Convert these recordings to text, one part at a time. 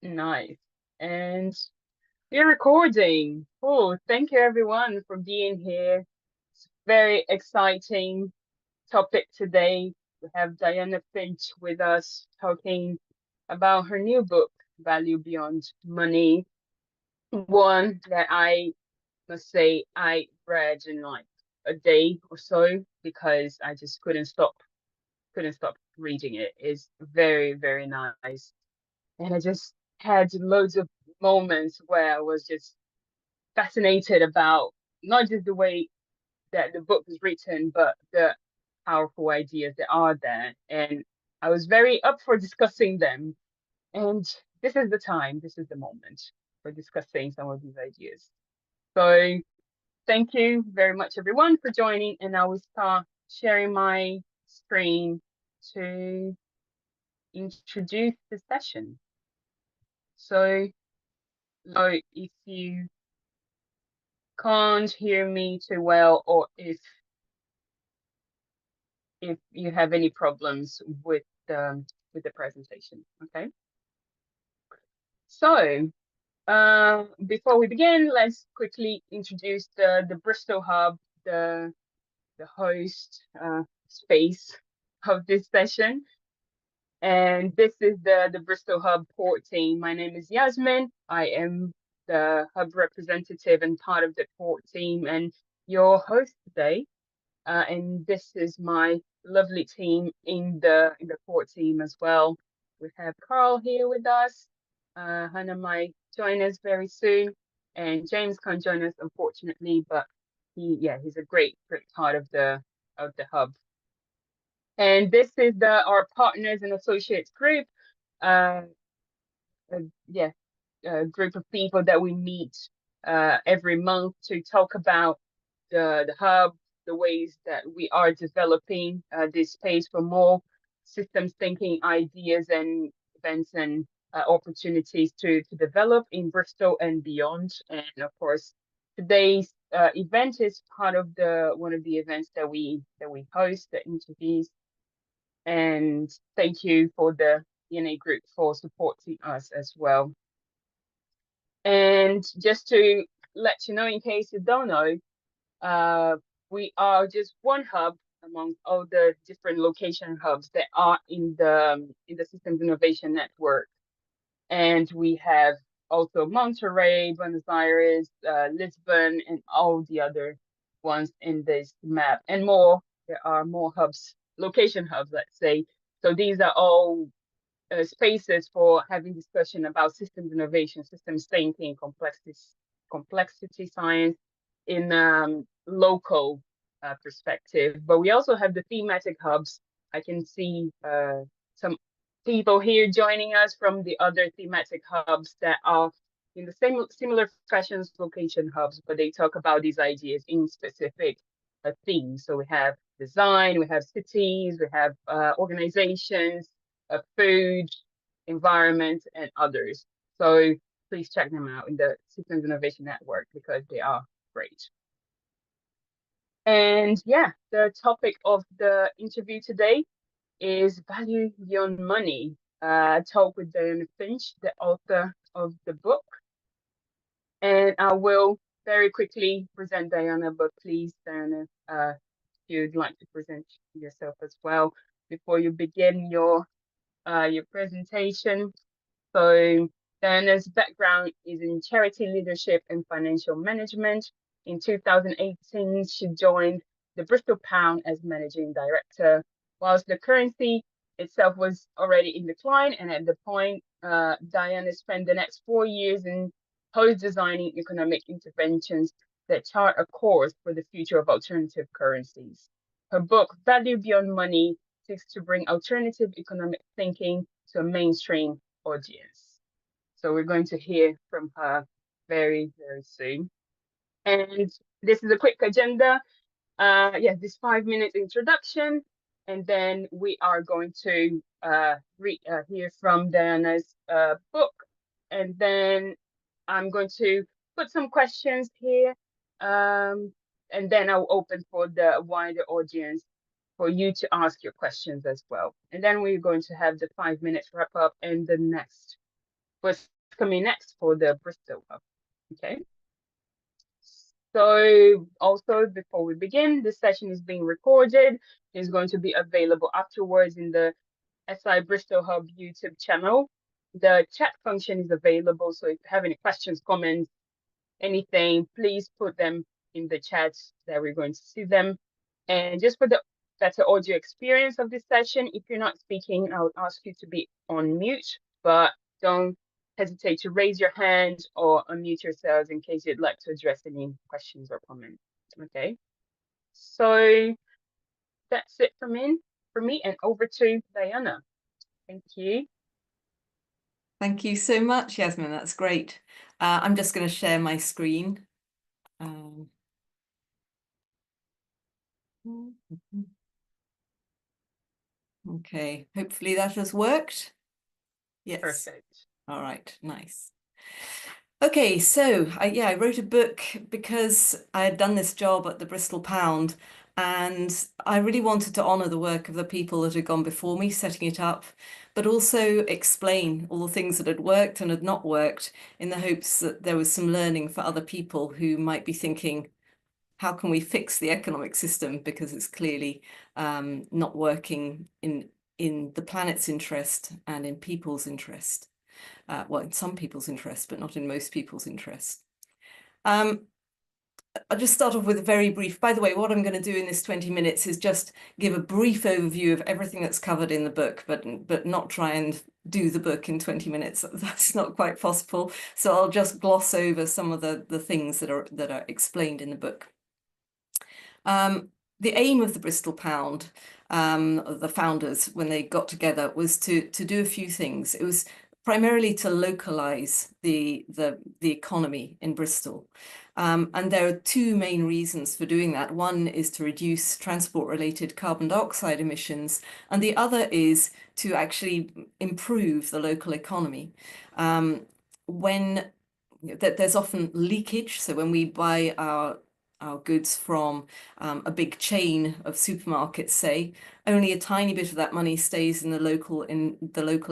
Nice. And we're recording. Oh, thank you everyone for being here. It's very exciting topic today. We have Diana Finch with us talking about her new book, Value Beyond Money. One that I must say I read in like a day or so because I just couldn't stop reading it. It's very, very nice. And I just had loads of moments where I was just fascinated about not just the way that the book is written, but the powerful ideas that are there. And I was very up for discussing them. And this is the time, this is the moment for discussing some of these ideas. So thank you very much, everyone, for joining. And I will start sharing my screen to introduce the session. So, if you can't hear me too well, or if you have any problems with the presentation. Okay. So before we begin, let's quickly introduce the Bristol Hub, the host space of this session. And this is the Bristol Hub port team. My name is Yasmin. I am the hub representative and part of the port team and your host today. And this is my lovely team in the port team as well. We have Carl here with us. Hannah might join us very soon, and James can't join us unfortunately, but he's a great part of the hub. And this is our partners and associates group. Uh, a group of people that we meet every month to talk about the hub, the ways that we are developing this space for more systems thinking ideas and events and opportunities to develop in Bristol and beyond. And of course, today's event is part of one of the events that we host, the interviews. And thank you for the DNA group for supporting us as well. And just to let you know, in case you don't know, we are just one hub among all the different location hubs that are in the Systems Innovation Network. And we have also Monterey, Buenos Aires, Lisbon, and all the other ones in this map, and more. There are more hubs, location hubs, let's say. So these are all spaces for having discussion about systems innovation, systems thinking, complexity science in local perspective. But we also have the thematic hubs. I can see some people here joining us from the other thematic hubs that are in the similar fashions location hubs, but they talk about these ideas in specific themes. So we have design, we have cities, we have organizations, food, environment, and others. So please check them out in the Systems Innovation Network because they are great. And yeah, the topic of the interview today is Value Beyond Money. Talk with Diana Finch, the author of the book. And I will very quickly present Diana, but please, Diana, if you'd like to present yourself as well before you begin your presentation. So Diana's background is in charity leadership and financial management. In 2018, she joined the Bristol Pound as managing director, whilst the currency itself was already in decline. And at the point, Diana spent the next 4 years in post-designing economic interventions that chart a course for the future of alternative currencies. Her book, Value Beyond Money, seeks to bring alternative economic thinking to a mainstream audience. So we're going to hear from her very, very soon. And this is a quick agenda. This 5 minute introduction, and then we are going to hear from Diana's book, and then I'm going to put some questions here, and then I'll open for the wider audience for you to ask your questions as well. And then we're going to have the 5 minutes wrap up and the next coming next for the Bristol Hub. Okay. So also before we begin, this session is being recorded. It's going to be available afterwards in the SI Bristol Hub YouTube channel. The chat function is available, so if you have any questions, comments, anything, please put them in the chat that we're going to see them. And just for the better audio experience of this session, if you're not speaking, I would ask you to be on mute, but don't hesitate to raise your hand or unmute yourselves in case you'd like to address any questions or comments. Okay, so that's it for me, and over to Diana. Thank you. Thank you so much, Yasmin. That's great. I'm just going to share my screen. Okay, hopefully that has worked. Yes. Perfect. All right, nice. Okay, so I wrote a book because I had done this job at the Bristol Pound, and I really wanted to honour the work of the people that had gone before me setting it up, but also explain all the things that had worked and had not worked in the hopes that there was some learning for other people who might be thinking, how can we fix the economic system, because it's clearly not working in the planet's interest and in people's interest. Well, in some people's interest, but not in most people's interest. I'll just start off with a very brief, by the way, what I'm going to do in this 20 minutes is just give a brief overview of everything that's covered in the book, but not try and do the book in 20 minutes. That's not quite possible. So I'll just gloss over some of the things that are explained in the book. The aim of the Bristol Pound, the founders, when they got together, was to do a few things. It was primarily to localize the economy in Bristol. And there are two main reasons for doing that. One is to reduce transport-related carbon dioxide emissions, and the other is to actually improve the local economy. There's often leakage, so when we buy our goods from a big chain of supermarkets, say, only a tiny bit of that money stays in the local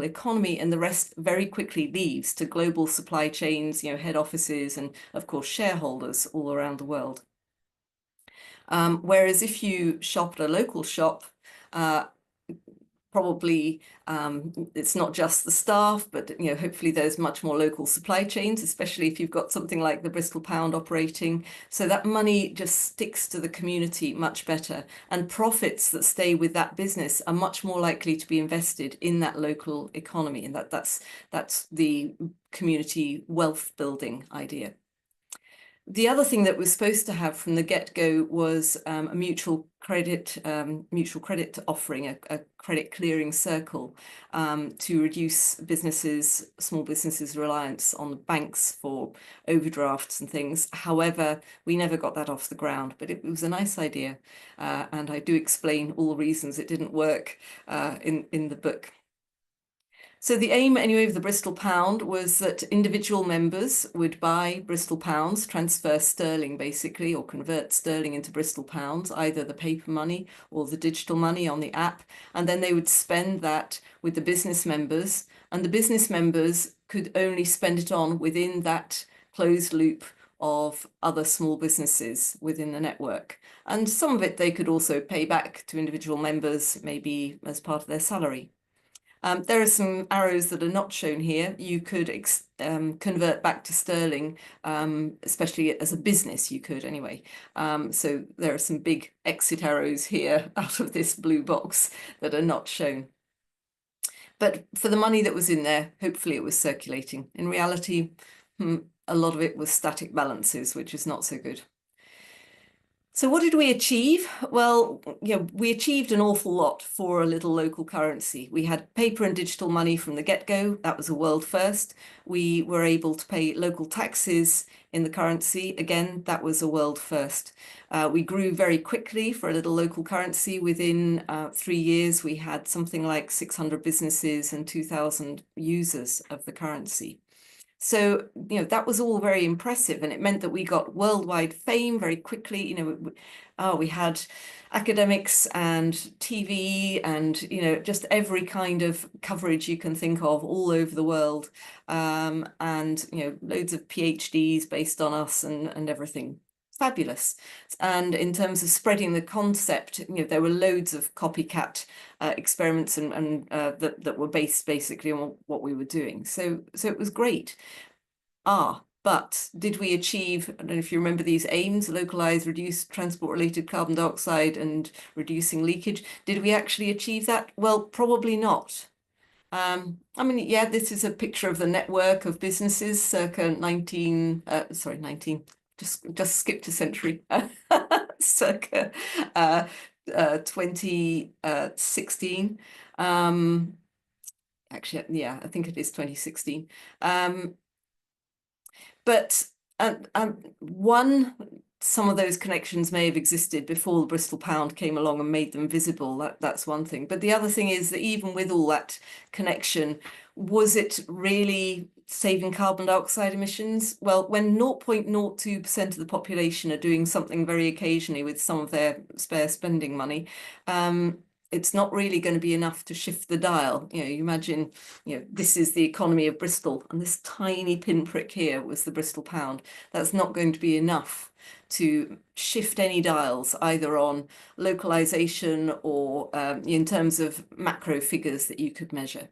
economy, and the rest very quickly leaves to global supply chains, head offices, and of course shareholders all around the world. Whereas if you shop at a local shop, probably it's not just the staff, but hopefully there's much more local supply chains, especially if you've got something like the Bristol Pound operating. So that money just sticks to the community much better, and profits that stay with that business are much more likely to be invested in that local economy, and that's the community wealth building idea. The other thing that was supposed to have from the get-go was a mutual credit offering, a credit clearing circle, to reduce small businesses' reliance on the banks for overdrafts and things. However, we never got that off the ground, but it was a nice idea, and I do explain all the reasons it didn't work in the book. So the aim, anyway, of the Bristol Pound was that individual members would buy Bristol Pounds, transfer sterling basically, or convert sterling into Bristol Pounds, either the paper money or the digital money on the app, and then they would spend that with the business members, and the business members could only spend it on within that closed loop of other small businesses within the network. And some of it they could also pay back to individual members, maybe as part of their salary. There are some arrows that are not shown here. You could convert back to sterling, especially as a business, you could anyway. So there are some big exit arrows here out of this blue box that are not shown. But for the money that was in there, hopefully it was circulating. In reality, a lot of it was static balances, which is not so good. So what did we achieve? Well, we achieved an awful lot for a little local currency. We had paper and digital money from the get-go. That was a world first. We were able to pay local taxes in the currency. Again, that was a world first. We grew very quickly for a little local currency. Within 3 years, we had something like 600 businesses and 2,000 users of the currency. So, that was all very impressive, and it meant that we got worldwide fame very quickly. We had academics and TV and, just every kind of coverage you can think of all over the world. And, loads of PhDs based on us and everything. Fabulous. And in terms of spreading the concept, there were loads of copycat experiments and that were based basically on what we were doing. So it was great. But did we achieve, I don't know if you remember these aims, localize, reduce transport-related carbon dioxide and reducing leakage? Did we actually achieve that? Well, probably not. Yeah, this is a picture of the network of businesses circa 19, just skipped a century, circa 2016. Actually, yeah, I think it is 2016. But some of those connections may have existed before the Bristol Pound came along and made them visible. That's one thing. But the other thing is that even with all that connection, was it really saving carbon dioxide emissions? Well, when 0.02% of the population are doing something very occasionally with some of their spare spending money, it's not really going to be enough to shift the dial. You imagine, this is the economy of Bristol, and this tiny pinprick here was the Bristol Pound. That's not going to be enough to shift any dials, either on localization or in terms of macro figures that you could measure.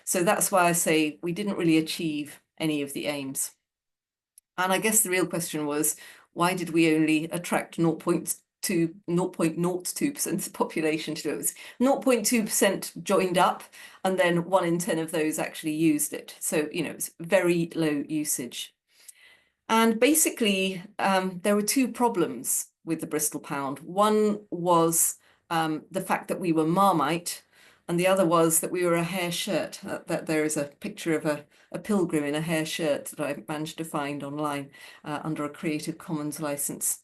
So that's why I say we didn't really achieve any of the aims. And I guess the real question was, why did we only attract 0.02% of the population to do it? It was 0.2% joined up, and then 1 in 10 of those actually used it. So, it's very low usage. And basically, there were two problems with the Bristol Pound. One was the fact that we were Marmite, and the other was that we were a hair shirt. That there is a picture of a pilgrim in a hair shirt that I managed to find online under a Creative Commons license.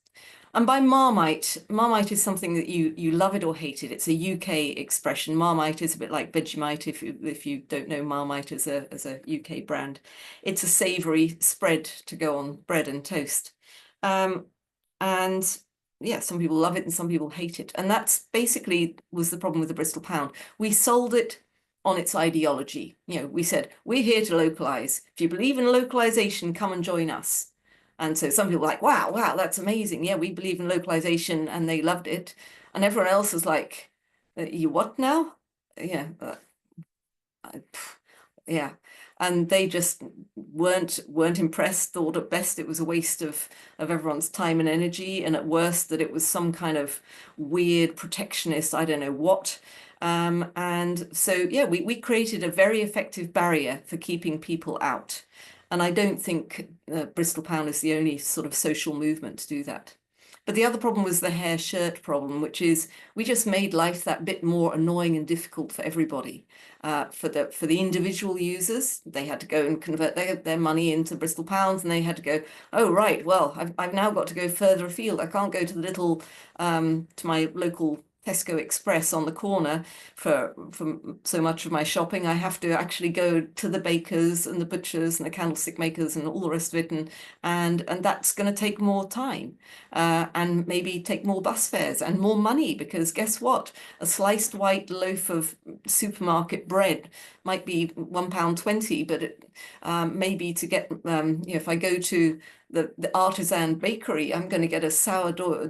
And by Marmite is something that you love it or hate it. It's a UK expression. Marmite is a bit like Vegemite if you don't know Marmite as a UK brand. It's a savoury spread to go on bread and toast. And yeah, some people love it and some people hate it. And that's basically was the problem with the Bristol Pound. We sold it on its ideology. We said, we're here to localize. If you believe in localization, come and join us. And so some people were like, wow, that's amazing. Yeah, we believe in localization, and they loved it. And everyone else was like, you what now? Yeah, yeah. And they just weren't impressed, thought at best it was a waste of everyone's time and energy, and at worst that it was some kind of weird protectionist, I don't know what. And so, yeah, we created a very effective barrier for keeping people out. And I don't think Bristol Pound is the only sort of social movement to do that. But the other problem was the hair shirt problem, which is we just made life that bit more annoying and difficult for everybody. For the individual users, they had to go and convert their money into Bristol Pounds, and they had to go, oh, right, well, I've now got to go further afield. I can't go to the little, to my local Tesco Express on the corner for so much of my shopping. I have to actually go to the bakers and the butchers and the candlestick makers and all the rest of it, and that's going to take more time and maybe take more bus fares and more money, because guess what? A sliced white loaf of supermarket bread might be £1.20, but it maybe to get if I go to the artisan bakery, I'm going to get a sourdough,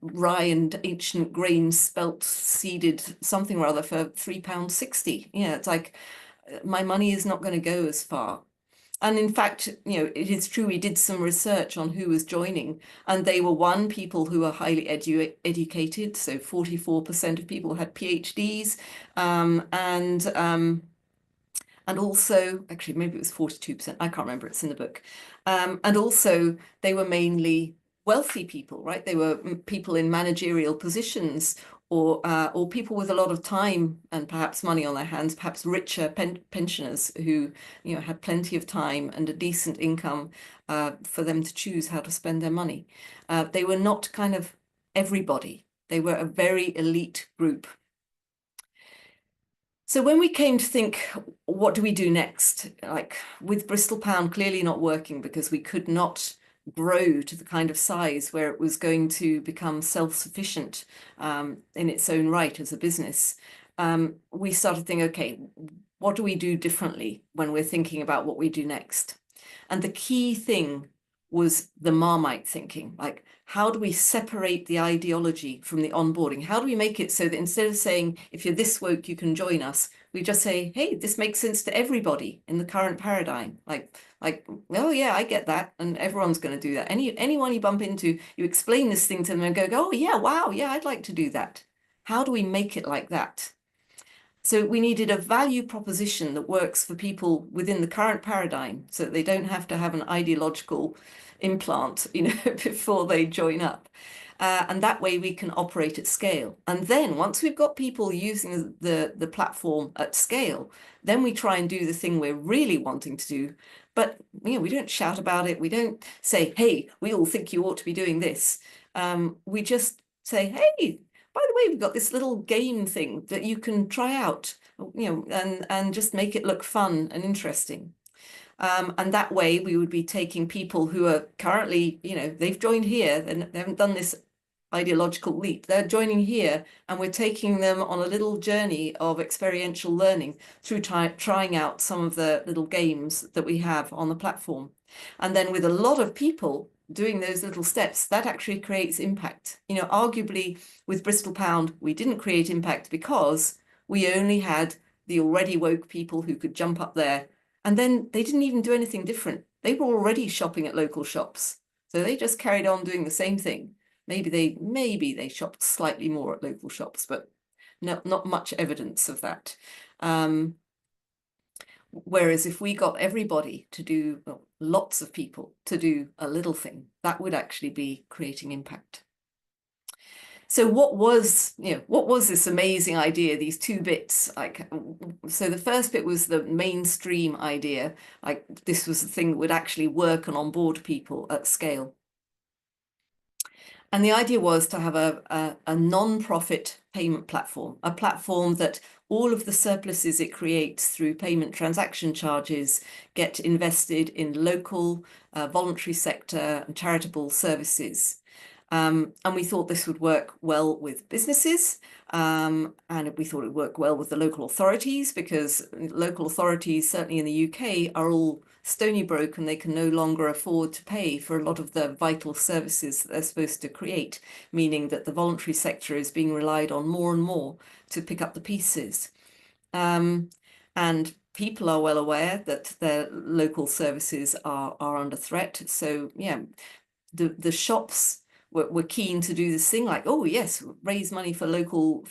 rye and ancient grain spelt seeded something or other for £3.60. Yeah, it's like my money is not going to go as far. And in fact, it is true, we did some research on who was joining, and they were people who are highly educated. So 44% of people had PhDs, and also, actually, maybe it was 42%. I can't remember. It's in the book. And also, they were mainly wealthy people, right? They were people in managerial positions, or people with a lot of time and perhaps money on their hands, perhaps richer pensioners who, had plenty of time and a decent income for them to choose how to spend their money. They were not kind of everybody. They were a very elite group. So when we came to think, what do we do next? Like with Bristol Pound clearly not working because we could not grow to the kind of size where it was going to become self-sufficient in its own right as a business. We started thinking, okay, what do we do differently when we're thinking about what we do next? And the key thing was the Marmite thinking, like how do we separate the ideology from the onboarding? How do we make it so that instead of saying, if you're this woke, you can join us, we just say, hey, this makes sense to everybody in the current paradigm. Like, oh yeah, I get that. And everyone's going to do that. Anyone you bump into, you explain this thing to them and go, oh yeah, wow, yeah, I'd like to do that. How do we make it like that? So we needed a value proposition that works for people within the current paradigm so that they don't have to have an ideological implant, before they join up. And that way we can operate at scale. And then once we've got people using the platform at scale, then we try and do the thing we're really wanting to do. But we don't shout about it. We don't say, hey, we all think you ought to be doing this. We just say, hey, by the way, we've got this little game thing that you can try out, and just make it look fun and interesting. And that way we would be taking people who are currently, they've joined here and they haven't done this ideological leap. They're joining here and we're taking them on a little journey of experiential learning through trying out some of the little games that we have on the platform. And then with a lot of people doing those little steps, that actually creates impact. Arguably with Bristol Pound, we didn't create impact because we only had the already woke people who could jump up there. And then they didn't even do anything different. They were already shopping at local shops. So they just carried on doing the same thing. Maybe they shopped slightly more at local shops, but not much evidence of that. Whereas if we got everybody to do, well, lots of people to do a little thing, that would actually be creating impact. So what was this amazing idea, these two bits? So the first bit was the mainstream idea, like this was the thing that would actually work and onboard people at scale. And the idea was to have a non-profit payment platform, a platform that all of the surpluses it creates through payment transaction charges get invested in local voluntary sector and charitable services. And we thought this would work well with businesses, and we thought it would work well with the local authorities, because local authorities, certainly in the UK, are all stony broke and they can no longer afford to pay for a lot of the vital services that they're supposed to create, meaning that the voluntary sector is being relied on more and more to pick up the pieces. And people are well aware that their local services are under threat. So yeah, the shops were keen to do this thing, like, oh yes, raise money for local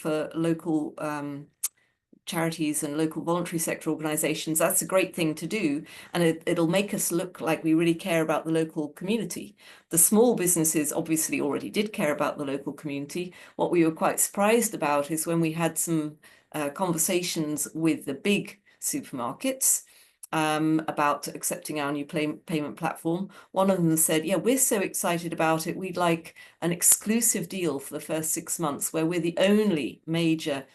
charities and local voluntary sector organizations. That's a great thing to do, and it'll make us look like we really care about the local community. The small businesses obviously already did care about the local community. What we were quite surprised about is when we had some conversations with the big supermarkets about accepting our new payment platform. One of them said, yeah, we're so excited about it. We'd like an exclusive deal for the first 6 months where we're the only major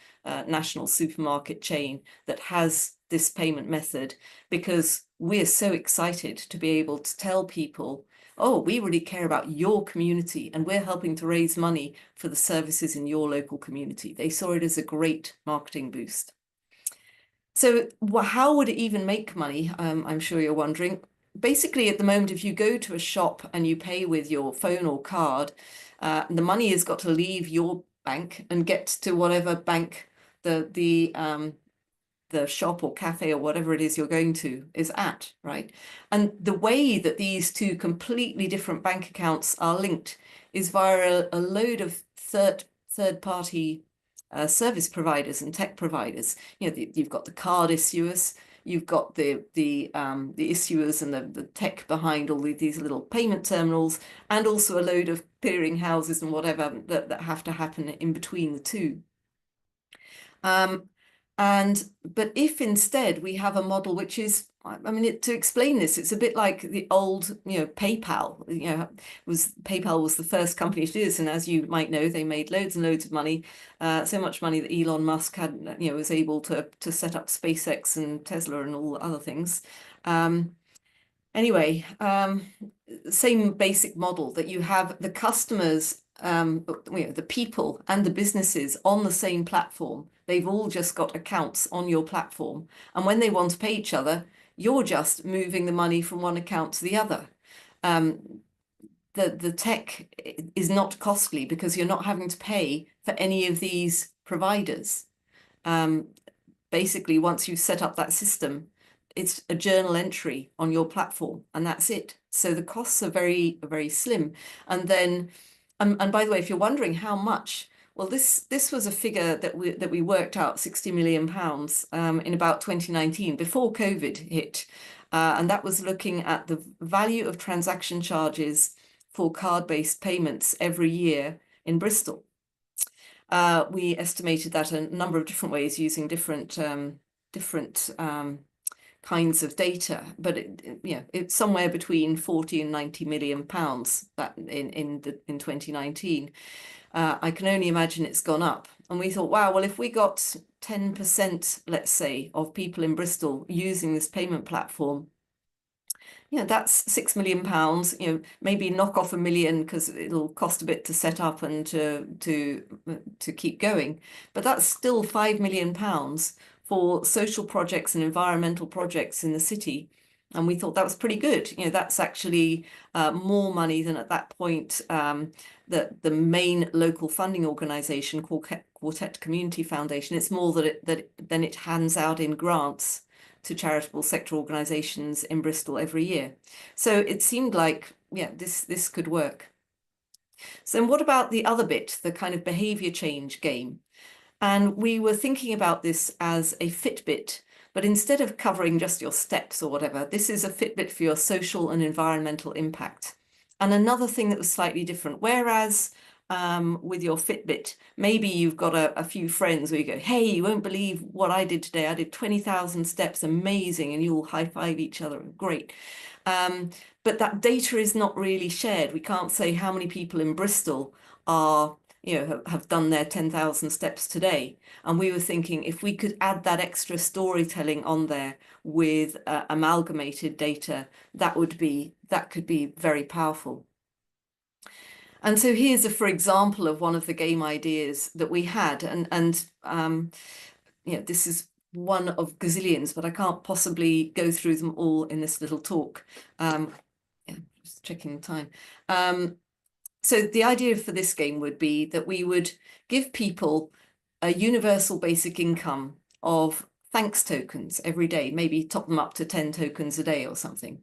national supermarket chain that has this payment method, because we're so excited to be able to tell people, oh, we really care about your community and we're helping to raise money for the services in your local community. They saw it as a great marketing boost. So how would it even make money? I'm sure you're wondering. Basically, at the moment, if you go to a shop and you pay with your phone or card, the money has got to leave your bank and get to whatever bank the shop or cafe or whatever it is you're going to is at, right? And the way that these two completely different bank accounts are linked is via a load of third-party service providers and tech providers. You've got the card issuers, you've got the issuers and the tech behind all these little payment terminals, and also a load of clearing houses and whatever that have to happen in between the two. But if instead we have a model which is I mean, to explain this, it's a bit like the old, PayPal. PayPal was the first company to do this, and as you might know, they made loads and loads of money, so much money that Elon Musk had, was able to set up SpaceX and Tesla and all other things. Anyway, same basic model that you have the customers, the people and the businesses on the same platform. They've all just got accounts on your platform, and when they want to pay each other, you're just moving the money from one account to the other. The tech is not costly because you're not having to pay for any of these providers. Basically, once you've set up that system, it's a journal entry on your platform, and that's it. So the costs are very, very slim. And then, and by the way, if you're wondering how much, well, this was a figure that we worked out, £60 million in about 2019, before COVID hit. And that was looking at the value of transaction charges for card-based payments every year in Bristol. We estimated that a number of different ways using different kinds of data, but it's somewhere between 40 and 90 million pounds that in 2019. I can only imagine it's gone up. And we thought, wow, well, if we got 10%, let's say, of people in Bristol using this payment platform, that's £6 million, maybe knock off £1 million because it'll cost a bit to set up and to keep going. But that's still £5 million for social projects and environmental projects in the city. And we thought that was pretty good. That's actually more money than at that point that the main local funding organisation, Quartet Community Foundation, it's more than it hands out in grants to charitable sector organisations in Bristol every year. So it seemed like, this could work. So then what about the other bit, the kind of behaviour change game? And we were thinking about this as a Fitbit, but instead of covering just your steps or whatever, this is a Fitbit for your social and environmental impact. And another thing that was slightly different, whereas with your Fitbit, maybe you've got a few friends where you go, hey, you won't believe what I did today. I did 20,000 steps, amazing, and you all high five each other, great. But that data is not really shared. We can't say how many people in Bristol are, have done their 10,000 steps today. And we were thinking if we could add that extra storytelling on there with amalgamated data, that could be very powerful. And so here's for example of one of the game ideas that we had, and this is one of gazillions, but I can't possibly go through them all in this little talk. Just checking the time. So the idea for this game would be that we would give people a universal basic income of thanks tokens every day, maybe top them up to 10 tokens a day or something.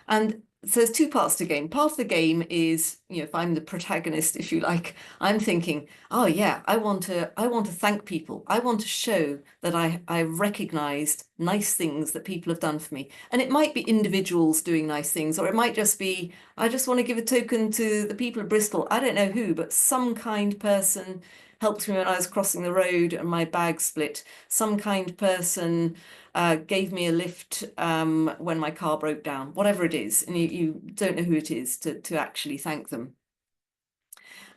And so there's two parts to the game. Part of the game is, if I'm the protagonist, if you like, I'm thinking, oh yeah, I want to thank people. I want to show that I recognized nice things that people have done for me. And it might be individuals doing nice things, or it might just be, I just want to give a token to the people of Bristol. I don't know who, but some kind person helped me when I was crossing the road and my bag split. Some kind person gave me a lift when my car broke down, whatever it is, and you don't know who it is to actually thank them.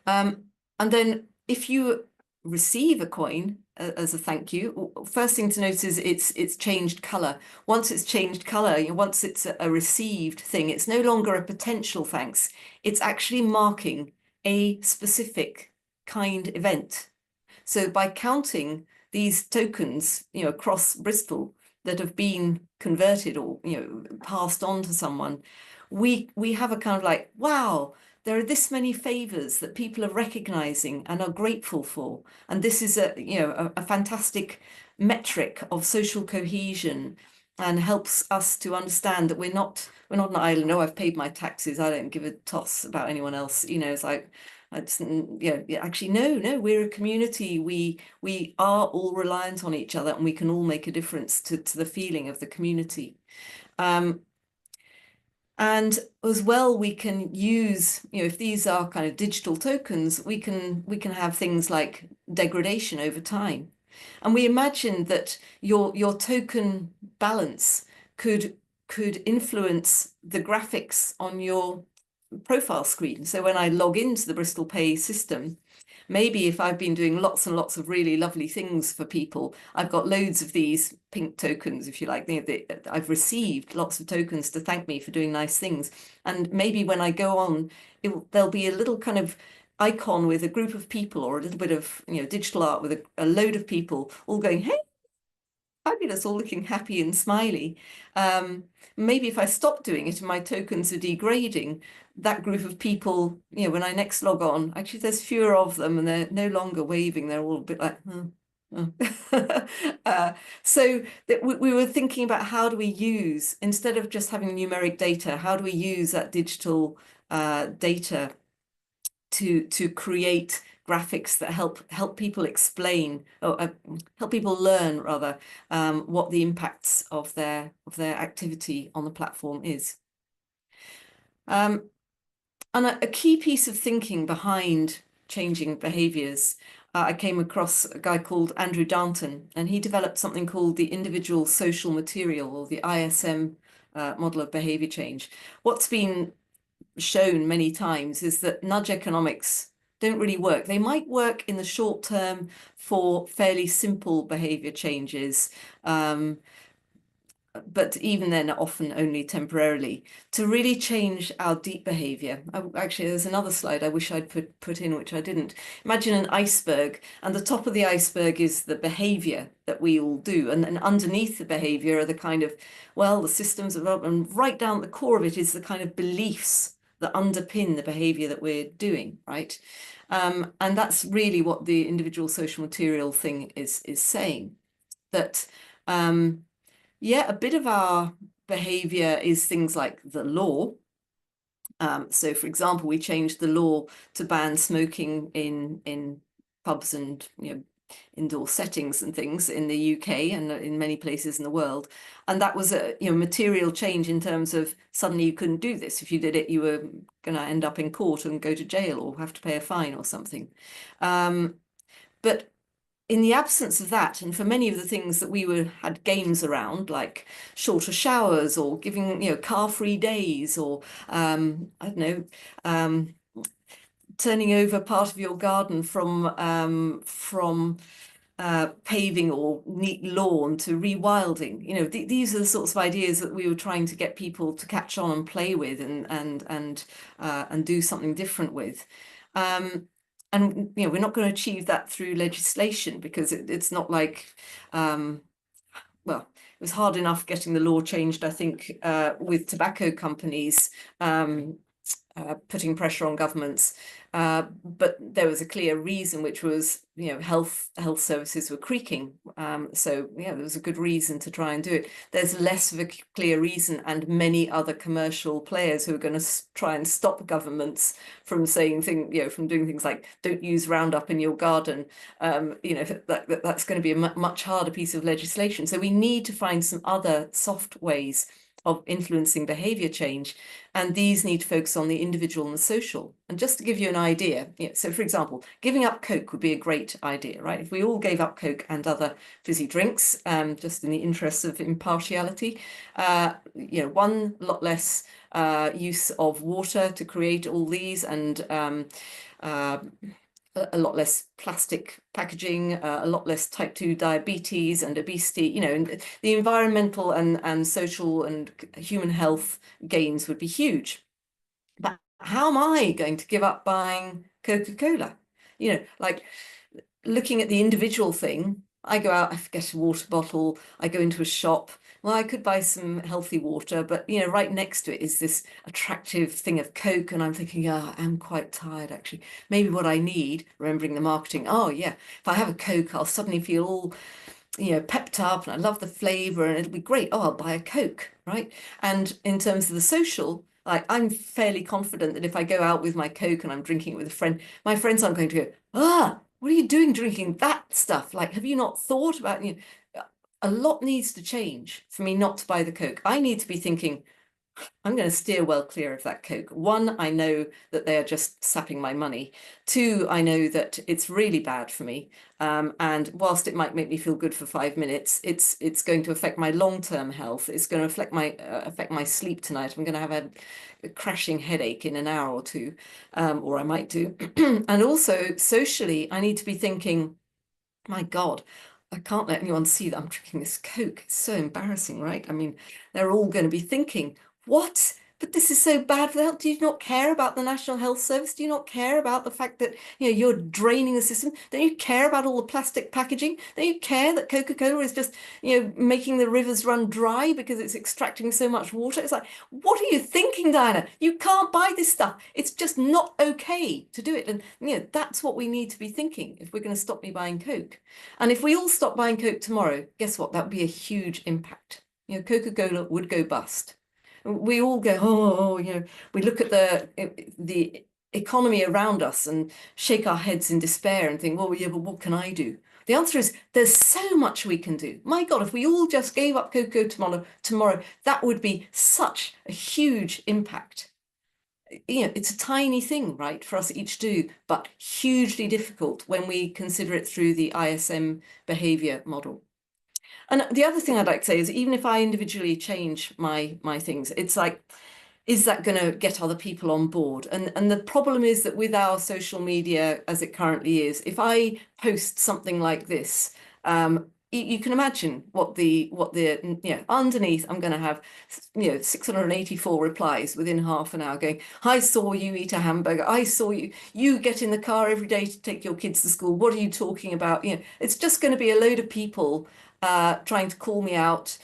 And then if you receive a coin as a thank you, first thing to note is it's changed colour. Once it's changed colour, once it's a received thing, it's no longer a potential thanks. It's actually marking a specific kind event. So by counting these tokens, across Bristol that have been converted or, passed on to someone, we have a kind of like, wow, there are this many favours that people are recognising and are grateful for. And this is a fantastic metric of social cohesion and helps us to understand that we're not an island. Oh, I've paid my taxes. I don't give a toss about anyone else. It's like, actually, no, we're a community. We are all reliant on each other, and we can all make a difference to the feeling of the community. And as well, we can use, if these are kind of digital tokens, we can have things like degradation over time. And we imagine that your token balance could influence the graphics on your profile screen. So when I log into the Bristol Pay system, maybe if I've been doing lots and lots of really lovely things for people, I've got loads of these pink tokens, if you like. I've received lots of tokens to thank me for doing nice things. And maybe when I go on, there'll be a little kind of icon with a group of people, or a little bit of digital art with a load of people all going, hey, fabulous, all looking happy and smiley. Maybe if I stop doing it and my tokens are degrading, that group of people, when I next log on, actually there's fewer of them and they're no longer waving. They're all a bit like, oh. So we were thinking about how do we use, instead of just having numeric data, how do we use that digital data to create graphics that help people explain, or help people learn rather, what the impacts of their activity on the platform is. And a key piece of thinking behind changing behaviours, I came across a guy called Andrew Darnton, and he developed something called the individual social material, or the ISM model of behaviour change. What's been shown many times is that nudge economics don't really work. They might work in the short term for fairly simple behavior changes, but even then often only temporarily. To really change our deep behavior, actually there's another slide I wish I'd put in, which I didn't. Imagine an iceberg, and the top of the iceberg is the behavior that we all do, and underneath the behavior are the kind of, well, the systems of, and right down at the core of it is the kind of beliefs that underpin the behavior that we're doing, right? And that's really what the individual social material thing is saying, that yeah, a bit of our behavior is things like the law. So for example, we changed the law to ban smoking in pubs and indoor settings and things in the UK and in many places in the world. And that was a material change in terms of suddenly you couldn't do this. If you did it, you were going to end up in court and go to jail or have to pay a fine or something. But in the absence of that, and for many of the things that we had games around, like shorter showers or giving car-free days, or I don't know, turning over part of your garden from paving or neat lawn to rewilding. These are the sorts of ideas that we were trying to get people to catch on and play with and do something different with. And we're not going to achieve that through legislation, because it's not like, well, it was hard enough getting the law changed, I think, with tobacco companies putting pressure on governments. But there was a clear reason, which was, health services were creaking. So yeah, there was a good reason to try and do it. There's less of a clear reason, and many other commercial players who are going to try and stop governments from saying from doing things like don't use Roundup in your garden. That's going to be a much harder piece of legislation. So we need to find some other soft ways of influencing behavior change, and these need to focus on the individual and the social. And just to give you an idea, so for example, giving up Coke would be a great idea, right? If we all gave up Coke and other fizzy drinks, just in the interest of impartiality, one lot less use of water to create all these, and a lot less plastic packaging, a lot less type 2 diabetes and obesity, and the environmental and social and human health gains would be huge. But how am I going to give up buying Coca-Cola? Like looking at the individual thing, I go out, I get a water bottle, I go into a shop. Well, I could buy some healthy water, but right next to it is this attractive thing of Coke, and I'm thinking, yeah, I'm quite tired actually. Maybe what I need, remembering the marketing, oh yeah, if I have a Coke, I'll suddenly feel all pepped up, and I love the flavor, and it'll be great. Oh, I'll buy a Coke, right? And in terms of the social, like I'm fairly confident that if I go out with my Coke and I'm drinking it with a friend, my friends aren't going to go, what are you doing drinking that stuff? Like, have you not thought about, a lot needs to change for me not to buy the Coke. I need to be thinking, I'm going to steer well clear of that Coke. One, I know that they are just sapping my money. Two, I know that it's really bad for me. And whilst it might make me feel good for 5 minutes, it's going to affect my long-term health. It's going to affect my sleep tonight. I'm going to have a crashing headache in an hour or two, or I might do. And also socially, I need to be thinking, my God, I can't let anyone see that I'm drinking this Coke. It's so embarrassing, right? I mean, they're all going to be thinking, what? But this is so bad for the health. Do you not care about the National Health Service? Do you not care about the fact that you're draining the system? Don't you care about all the plastic packaging? Don't you care that Coca-Cola is just making the rivers run dry because it's extracting so much water? It's like, what are you thinking, Diana? You can't buy this stuff. It's just not okay to do it. And that's what we need to be thinking if we're going to stop me buying Coke. And if we all stop buying Coke tomorrow, guess what? That would be a huge impact. Coca-Cola would go bust. We all go, we look at the economy around us and shake our heads in despair and think, well, yeah, but what can I do? The answer is there's so much we can do. My God, if we all just gave up cocoa tomorrow, that would be such a huge impact. It's a tiny thing, right, for us each to do, but hugely difficult when we consider it through the ISM behavior model. And the other thing I'd like to say is even if I individually change my things, it's like, is that going to get other people on board? And the problem is that with our social media as it currently is, if I post something like this, you can imagine what the underneath I'm going to have 684 replies within half an hour going, I saw you eat a hamburger, I saw you get in the car every day to take your kids to school, what are you talking about? It's just going to be a load of people trying to call me out,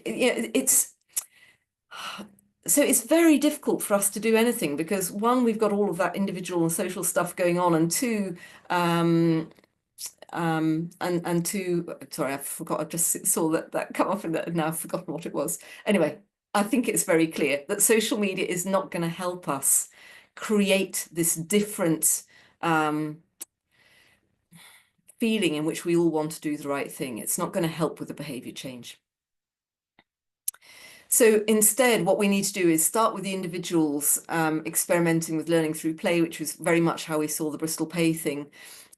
it's so it's very difficult for us to do anything because one, we've got all of that individual and social stuff going on, and two, and two, sorry, I forgot, I just saw that come up and now I've forgotten what it was. Anyway, I think it's very clear that social media is not going to help us create this different feeling in which we all want to do the right thing. It's not going to help with the behavior change. So instead, what we need to do is start with the individuals experimenting with learning through play, which was very much how we saw the Bristol Pay thing.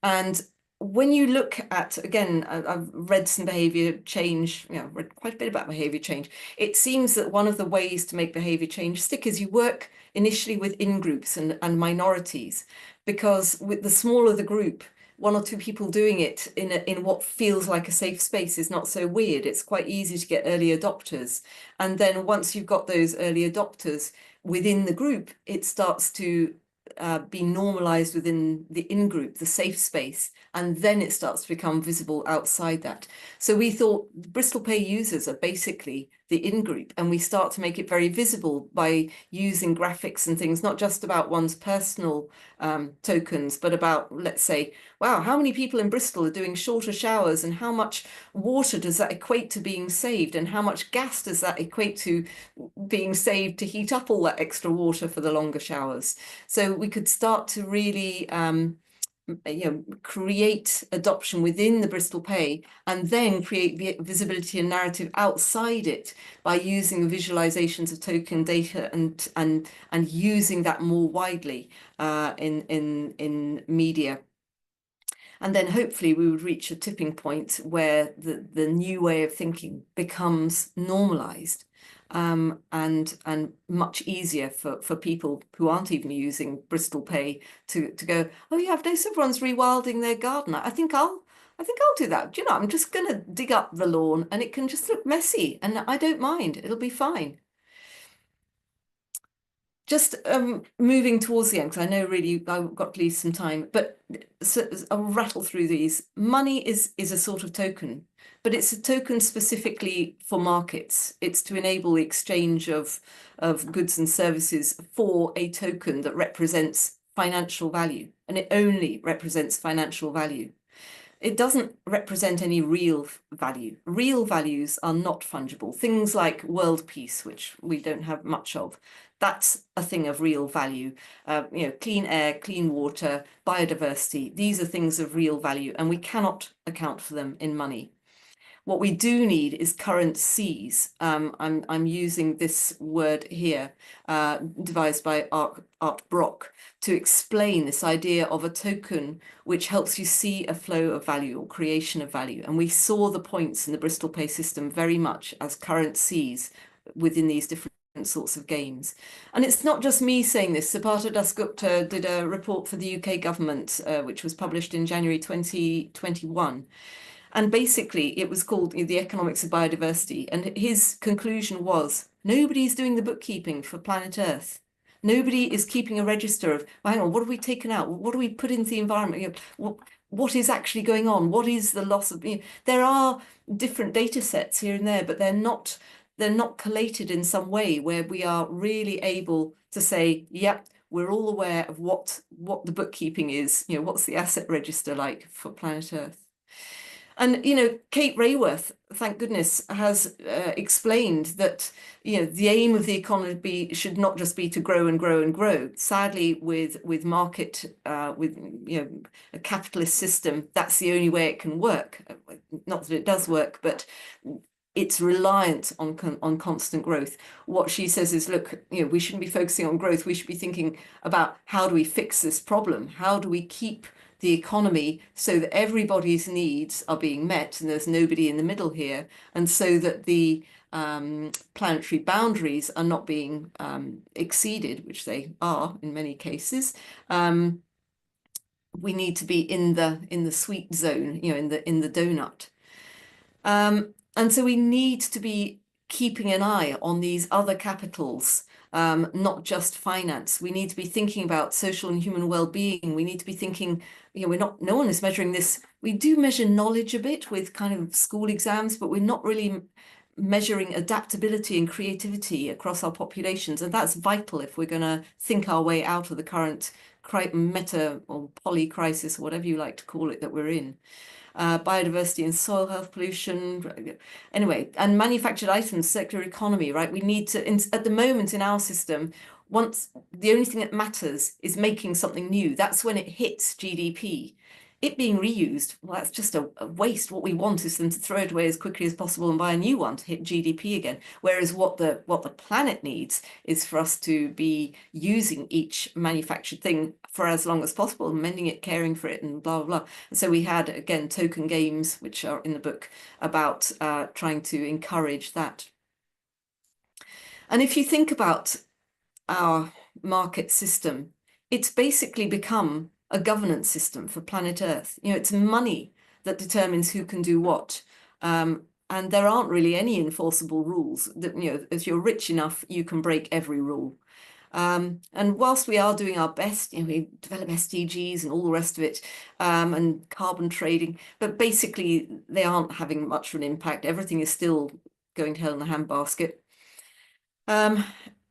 And when you look at, again, I've read some behavior change, read quite a bit about behavior change. It seems that one of the ways to make behavior change stick is you work initially with in-groups and minorities, because with the smaller the group, one or two people doing it in what feels like a safe space is not so weird. It's quite easy to get early adopters. And then once you've got those early adopters within the group, it starts to be normalized within the in-group, the safe space, and then it starts to become visible outside that. So we thought Bristol Pay users are basically the in-group, and we start to make it very visible by using graphics and things, not just about one's personal tokens, but about, let's say, wow, how many people in Bristol are doing shorter showers, and how much water does that equate to being saved, and how much gas does that equate to being saved to heat up all that extra water for the longer showers. So we could start to really create adoption within the Bristol Pay, and then create visibility and narrative outside it by using visualizations of token data and using that more widely in media. And then hopefully we would reach a tipping point where the new way of thinking becomes normalized. And much easier for people who aren't even using Bristol Pay to go, oh yeah, I've noticed everyone's rewilding their garden. I think I'll do that. Do you know, I'm just going to dig up the lawn and it can just look messy and I don't mind. It'll be fine. Just moving towards the end, because I know really I've got to leave some time, but so I'll rattle through these. Money is a sort of token, but it's a token specifically for markets. It's to enable the exchange of goods and services for a token that represents financial value, and it only represents financial value. It doesn't represent any real value. Real values are not fungible. Things like world peace, which we don't have much of, that's a thing of real value. Clean air, clean water, biodiversity, these are things of real value, and we cannot account for them in money. What we do need is currencies. I'm using this word here, devised by Art Brock, to explain this idea of a token which helps you see a flow of value or creation of value. And we saw the points in the Bristol Pay system very much as currencies within these different sorts of games. And it's not just me saying this. Sapata Dasgupta did a report for the UK government, which was published in January 2021. And basically, it was called The Economics of Biodiversity. And his conclusion was, nobody's doing the bookkeeping for planet Earth. Nobody is keeping a register of, well, hang on, what have we taken out? What do we put into the environment? What is actually going on? What is the loss of? There are different data sets here and there, but they're not collated in some way where we are really able to say, yep, we're all aware of what the bookkeeping is. What's the asset register like for planet Earth? And, Kate Raworth, thank goodness, has explained that, the aim of the economy should not just be to grow and grow and grow. Sadly, with market, with, a capitalist system, that's the only way it can work. Not that it does work, but it's reliant on constant growth. What she says is, look, we shouldn't be focusing on growth. We should be thinking about how do we fix this problem? How do we keep the economy so that everybody's needs are being met and there's nobody in the middle here, and so that the planetary boundaries are not being exceeded, which they are in many cases. We need to be in the sweet zone, in the donut. And so we need to be keeping an eye on these other capitals, not just finance. We need to be thinking about social and human well-being. We need to be thinking, no one is measuring this. We do measure knowledge a bit with kind of school exams, but we're not really measuring adaptability and creativity across our populations. And that's vital if we're going to think our way out of the current meta or poly crisis, or whatever you like to call it, that we're in. Biodiversity and soil health, pollution, anyway, and manufactured items, circular economy, right? We need to, at the moment in our system, the only thing that matters is making something new. That's when it hits GDP. It being reused, well, that's just a waste. What we want is them to throw it away as quickly as possible and buy a new one to hit GDP again. Whereas what the planet needs is for us to be using each manufactured thing for as long as possible, mending it, caring for it, and blah, blah, blah. And so we had, again, token games, which are in the book, about trying to encourage that. And if you think about our market system, it's basically become a governance system for planet Earth. It's money that determines who can do what. And there aren't really any enforceable rules that, if you're rich enough, you can break every rule. And whilst we are doing our best, we develop SDGs and all the rest of it, and carbon trading, but basically they aren't having much of an impact. Everything is still going to hell in a handbasket.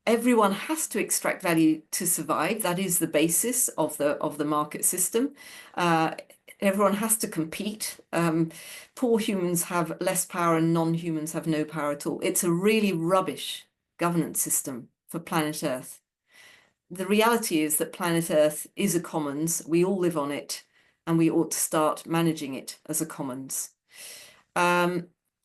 Everyone has to extract value to survive. That is the basis of the market system. Everyone has to compete. Poor humans have less power and non-humans have no power at all. It's a really rubbish governance system for planet Earth. The reality is that planet Earth is a commons. We all live on it, and we ought to start managing it as a commons.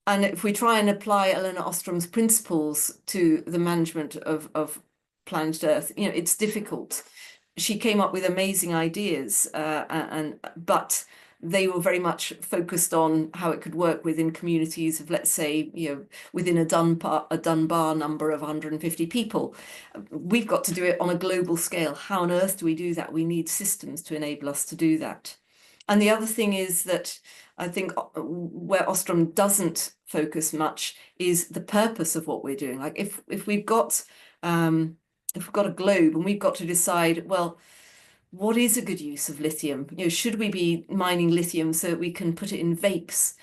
And if we try and apply Eleanor Ostrom's principles to the management of planet Earth, it's difficult. She came up with amazing ideas, but they were very much focused on how it could work within communities of, let's say, within a Dunbar number of 150 people. We've got to do it on a global scale. How on earth do we do that? We need systems to enable us to do that. And the other thing is that I think where Ostrom doesn't focus much is the purpose of what we're doing. Like if we've got a globe and we've got to decide, well, what is a good use of lithium? Should we be mining lithium so that we can put it in vapes,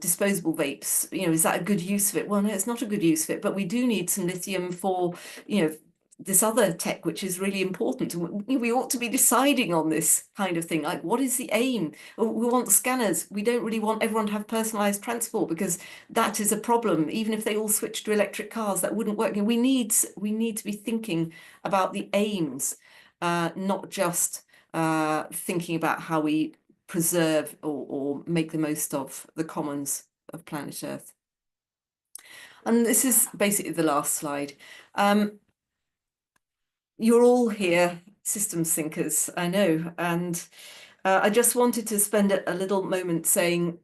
disposable vapes? Is that a good use of it? Well, no, it's not a good use of it, but we do need some lithium for, this other tech, which is really important. We ought to be deciding on this kind of thing. Like, what is the aim? We want scanners. We don't really want everyone to have personalized transport, because that is a problem. Even if they all switch to electric cars, that wouldn't work. We need to be thinking about the aims, not just thinking about how we preserve or make the most of the commons planet Earth. And this is basically the last slide. You're all here systems thinkers, I know, and I just wanted to spend a little moment saying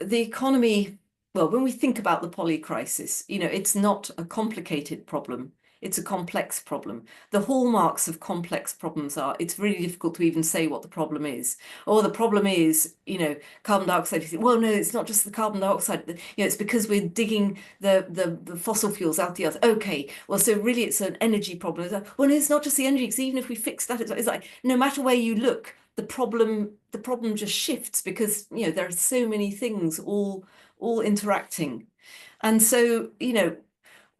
the economy, well, when we think about the poly crisis, it's not a complicated problem. It's a complex problem. The hallmarks of complex problems are it's really difficult to even say what the problem is. Or the problem is, carbon dioxide. You think, well, no, it's not just the carbon dioxide. It's because we're digging the fossil fuels out the earth. Okay, well, so really it's an energy problem. Well, no, it's not just the energy, because even if we fix that, it's like no matter where you look, the problem just shifts because there are so many things all interacting. And so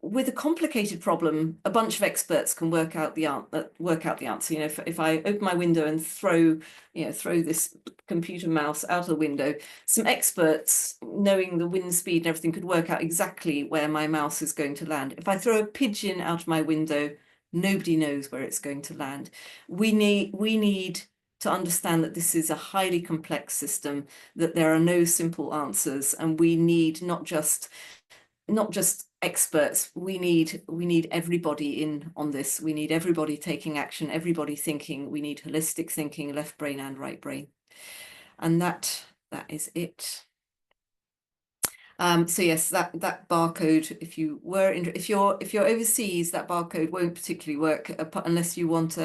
with a complicated problem, a bunch of experts can work out the answer. If I open my window and throw this computer mouse out of the window, some experts knowing the wind speed and everything could work out exactly where my mouse is going to land. If I throw a pigeon out of my window, nobody knows where it's going to land. We need to understand that this is a highly complex system, that there are no simple answers, and we need not just experts, we need everybody in on this. We need everybody taking action, everybody thinking. We need holistic thinking, left brain and right brain. And that is it. So yes, that barcode, if you're overseas, that barcode won't particularly work unless you want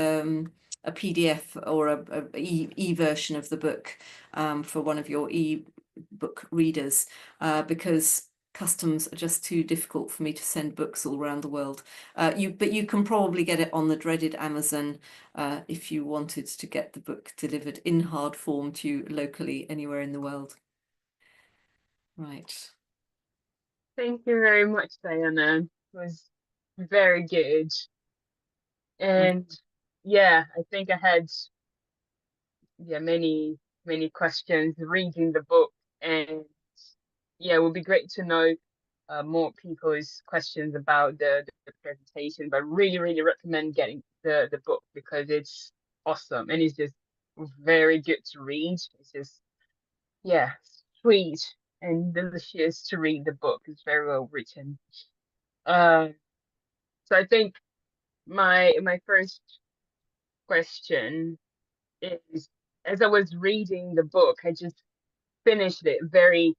a PDF or a e-version of the book for one of your e-book readers, because customs are just too difficult for me to send books all around the world. But you can probably get it on the dreaded Amazon if you wanted to get the book delivered in hard form to you locally anywhere in the world. Right. Thank you very much, Diana. It was very good. And yeah, I think I had many questions reading the book, and yeah, it would be great to know more people's questions about the presentation. But really recommend getting the book because it's awesome and it's just very good to read. It's just sweet and delicious to read. The book is very well written. Uh, so I think my first question is, as I was reading the book, I just finished it very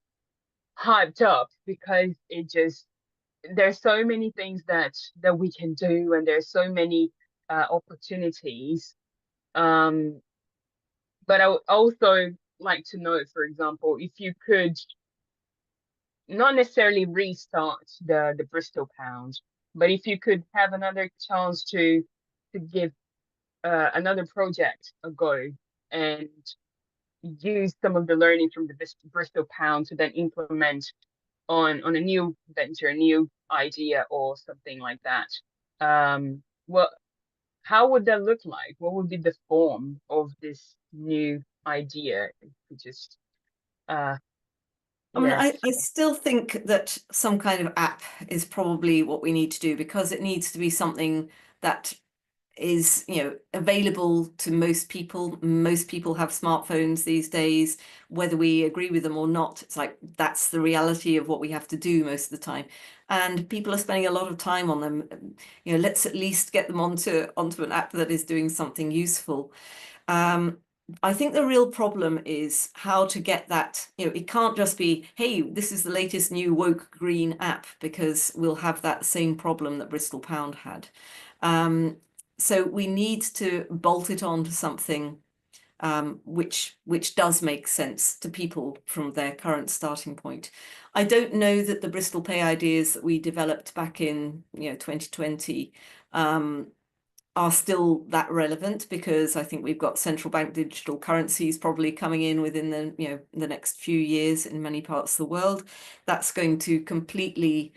hyped up because there's so many things that we can do, and there's so many opportunities. But I would also like to know, for example, if you could not necessarily restart the Bristol Pound, but if you could have another chance to give another project a go and use some of the learning from the Bristol Pound to then implement on a new venture, a new idea or something like that. Well, how would that look like? What would be the form of this new idea? If you just I mean, yeah. I still think that some kind of app is probably what we need to do, because it needs to be something that is, available to most people. Most people have smartphones these days, whether we agree with them or not. It's like that's the reality of what we have to do most of the time. And people are spending a lot of time on them. Let's at least get them onto an app that is doing something useful. I think the real problem is how to get that, it can't just be, hey, this is the latest new woke green app, because we'll have that same problem that Bristol Pound had. So we need to bolt it on to something which does make sense to people from their current starting point. I don't know that the Bristol Pay ideas that we developed back in 2020 are still that relevant, because I think we've got central bank digital currencies probably coming in within the next few years in many parts of the world. That's going to completely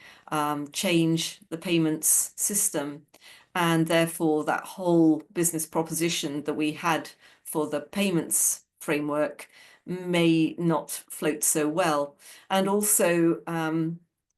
change the payments system, and therefore that whole business proposition that we had for the payments framework may not float so well. And also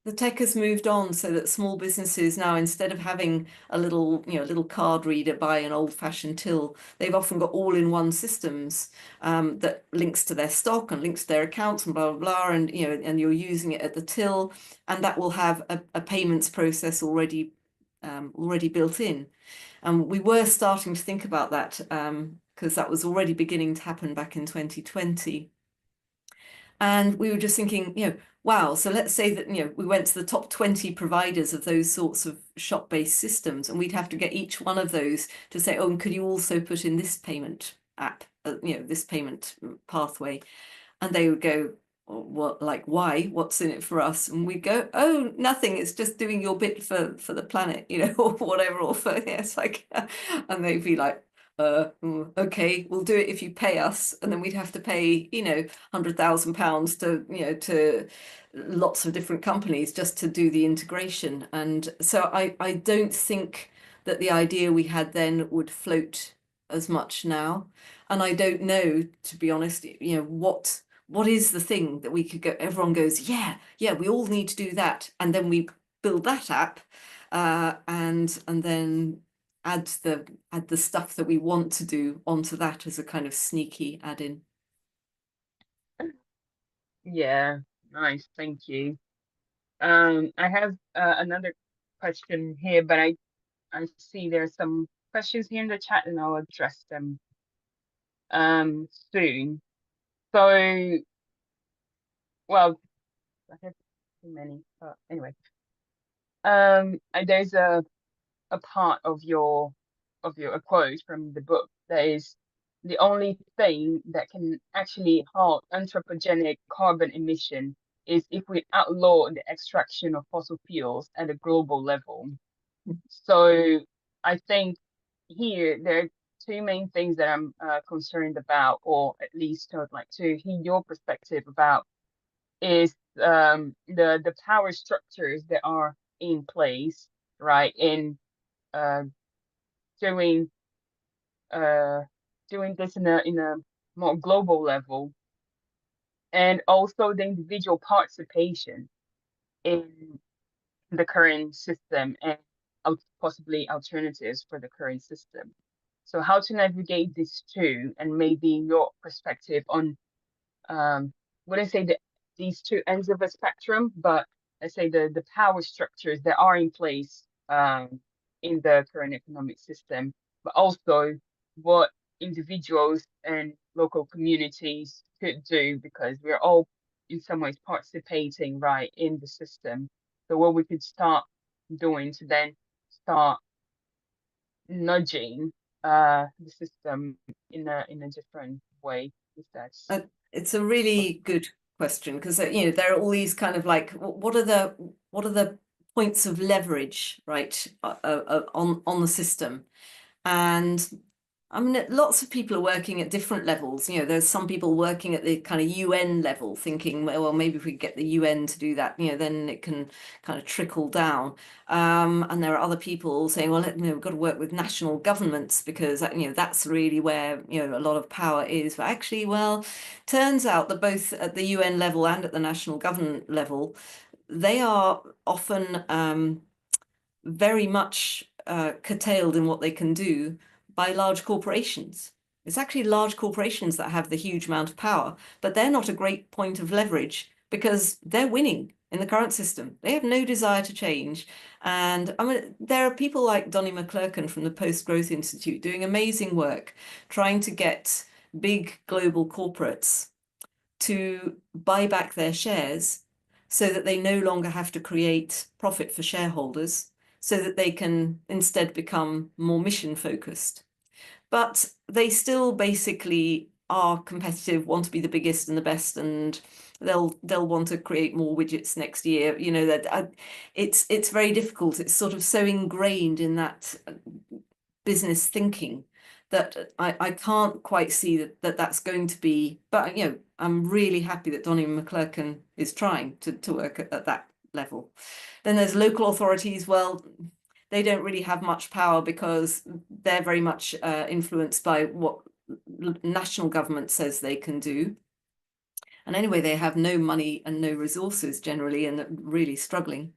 the tech has moved on so that small businesses now, instead of having a little, a little card reader by an old-fashioned till, they've often got all-in-one systems that links to their stock and links to their accounts and blah, blah, blah, and, and you're using it at the till, and that will have a payments process already built in. And we were starting to think about that because that was already beginning to happen back in 2020. And we were just thinking, wow, so let's say that, we went to the top 20 providers of those sorts of shop-based systems, and we'd have to get each one of those to say, oh, and could you also put in this payment app, this payment pathway? And they would go, what, like, why? What's in it for us? And we'd go, oh, nothing. It's just doing your bit for the planet, or whatever. Or for, yeah, it's like, and they'd be like, okay, we'll do it if you pay us. And then we'd have to pay, £100,000 to lots of different companies just to do the integration. And so I don't think that the idea we had then would float as much now. And I don't know, to be honest, what is the thing that we could go, everyone goes, yeah, we all need to do that. And then we build that app and then add the stuff that we want to do onto that as a kind of sneaky add-in. Yeah, nice, thank you. I have another question here, but I see there's some questions here in the chat, and I'll address them soon. So, well, I have too many, but anyway. There's a part of a quote from the book that is the only thing that can actually halt anthropogenic carbon emission is if we outlaw the extraction of fossil fuels at a global level. So I think here there are two main things that I'm concerned about, or at least I'd like to hear your perspective about, is the power structures that are in place, right, in uh, doing doing this in a more global level, and also the individual participation in the current system and possibly alternatives for the current system. So how to navigate these two, and maybe your perspective on wouldn't say that these two ends of a spectrum, but I say the power structures that are in place in the current economic system, but also what individuals and local communities could do, because we're all in some ways participating right in the system. So what we could start doing to then start nudging the system in a different way, if that's It's a really good question because there are all these kind of like what are the points of leverage, right, on the system. And I mean, lots of people are working at different levels. There's some people working at the kind of UN level thinking, well, maybe if we get the UN to do that, then it can kind of trickle down. And there are other people saying, well, we've got to work with national governments because, that's really where, a lot of power is. But actually, well, turns out that both at the UN level and at the national government level, they are often very much curtailed in what they can do by large corporations. It's actually large corporations that have the huge amount of power, but they're not a great point of leverage because they're winning in the current system. They have no desire to change. And I mean, there are people like Donnie McClurkin from the Post-Growth Institute doing amazing work, trying to get big global corporates to buy back their shares so that they no longer have to create profit for shareholders, so that they can instead become more mission focused. But they still basically are competitive, want to be the biggest and the best, and they'll want to create more widgets next year. That it's very difficult. It's sort of so ingrained in that business thinking that I can't quite see that that's going to be. But I'm really happy that Donnie McClurkin is trying to work at that level. Then there's local authorities. Well, they don't really have much power because they're very much influenced by what national government says they can do. And anyway, they have no money and no resources generally, and are really struggling.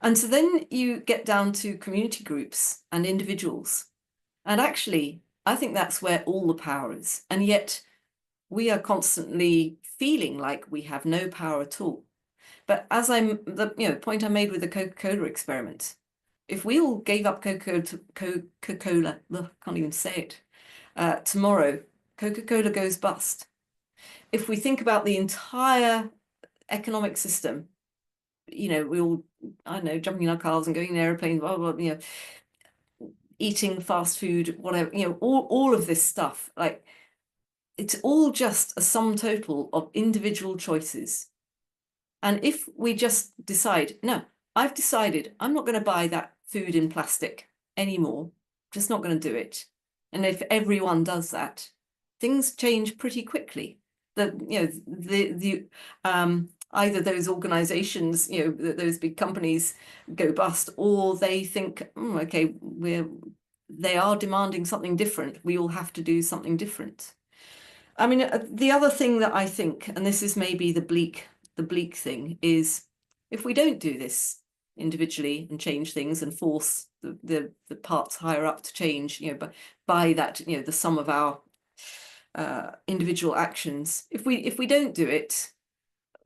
And so then you get down to community groups and individuals. And actually, I think that's where all the power is. And yet we are constantly feeling like we have no power at all. But as the point I made with the Coca-Cola experiment, if we all gave up Coca-Cola, can't even say it, tomorrow, Coca-Cola goes bust. If we think about the entire economic system, we all, I don't know, jumping in our cars and going in airplanes, blah, blah, eating fast food, whatever, all of this stuff, like it's all just a sum total of individual choices. And if we just decide, no, I've decided I'm not going to buy that food in plastic anymore, just not going to do it. And if everyone does that, things change pretty quickly. Either those organizations, those big companies go bust, or they think, okay, they are demanding something different. We all have to do something different. I mean, the other thing that I think, and this is maybe the bleak thing, is if we don't do this individually and change things and force the parts higher up to change, by that, the sum of our individual actions, if we don't do it,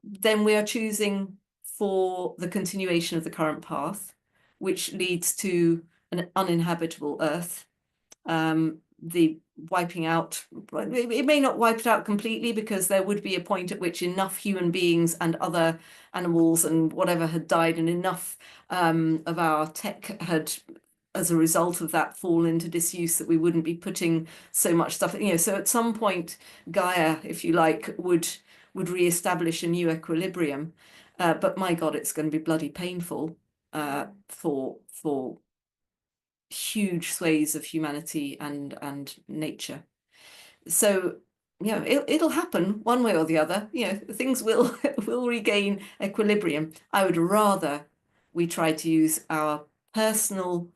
then we are choosing for the continuation of the current path, which leads to an uninhabitable Earth. The wiping out, it may not wipe it out completely, because there would be a point at which enough human beings and other animals and whatever had died, and enough of our tech had, as a result of that, fallen into disuse, that we wouldn't be putting so much stuff, so at some point Gaia, if you like, would re-establish a new equilibrium, but my God, it's going to be bloody painful for huge swathes of humanity and nature. So it'll happen one way or the other. Things will will regain equilibrium. I would rather we try to use our personal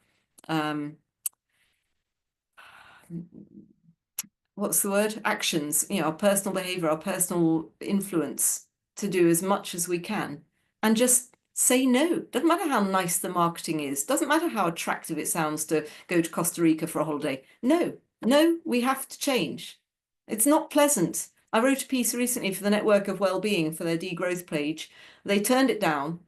what's the word? Actions, our personal behavior, our personal influence, to do as much as we can and just say no. Doesn't matter how nice the marketing is, doesn't matter how attractive it sounds to go to Costa Rica for a holiday. No, we have to change. It's not pleasant. I wrote a piece recently for the Network of Wellbeing for their degrowth page. They turned it down.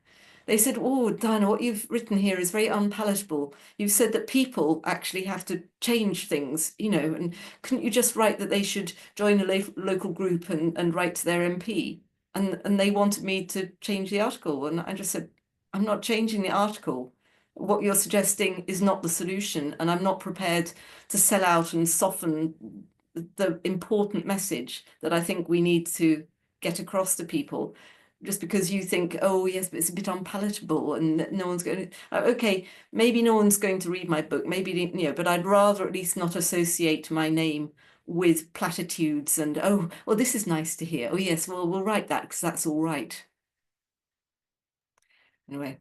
They said, "Oh, Diana, what you've written here is very unpalatable. You've said that people actually have to change things, and couldn't you just write that they should join a local group and write to their MP?" And they wanted me to change the article. And I just said, "I'm not changing the article. What you're suggesting is not the solution. And I'm not prepared to sell out and soften the important message that I think we need to get across to people, just because you think, oh yes, but it's a bit unpalatable and no one's going to, okay, maybe no one's going to read my book, maybe, but I'd rather at least not associate my name with platitudes and, oh, well, this is nice to hear. Oh yes, well, we'll write that because that's all right." Anyway,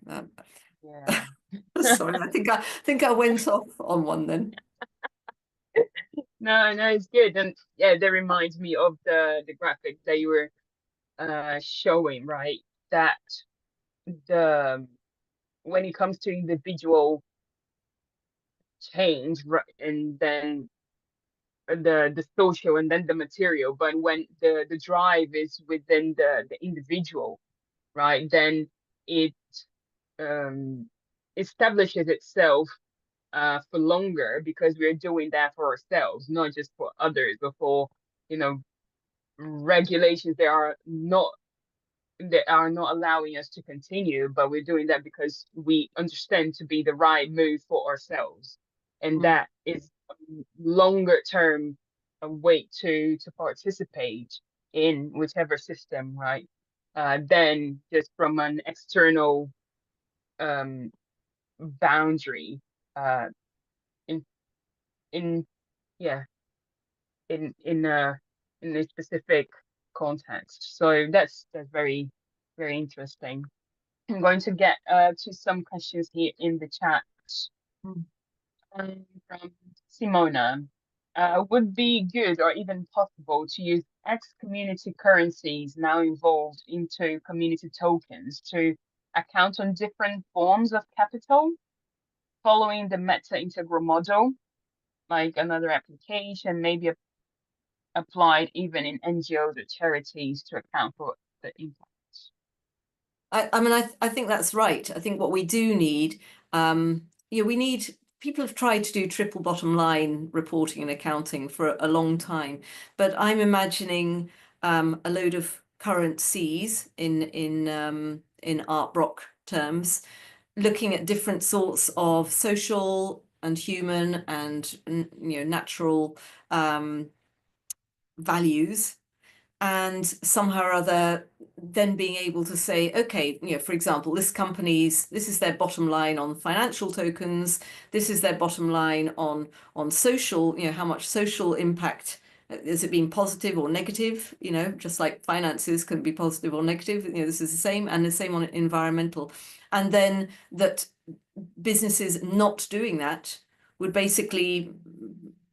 Yeah. sorry, I think I went off on one then. No, it's good. And yeah, that reminds me of the graphic that you were showing, right? That the when it comes to individual change, right, and then the social and then the material, but when the drive is within the individual, right, then it um establishes itself for longer, because we're doing that for ourselves, not just for others, or for you know regulations that are not allowing us to continue, but we're doing that because we understand to be the right move for ourselves. And Mm. that is a longer term way to participate in whichever system, right? Than just from an external um, boundary, uh, in in yeah in a specific context. So that's very very interesting. I'm going to get to some questions here in the chat. Mm. From Simona. Would be good or even possible to use ex-community currencies now evolved into community tokens to account on different forms of capital, following the meta integral model, like another application, maybe applied even in NGOs or charities to account for the impact. I mean, I think that's right. I think what we do need, we need, people have tried to do triple bottom line reporting and accounting for a long time, but I'm imagining a load of currencies in art Brock terms, looking at different sorts of social and human and natural values, and somehow or other then being able to say, okay, for example, this is their bottom line on financial tokens, this is their bottom line on social, how much social impact, has it been positive or negative, just like finances can be positive or negative, this is the same, and the same on environmental. And then that businesses not doing that would basically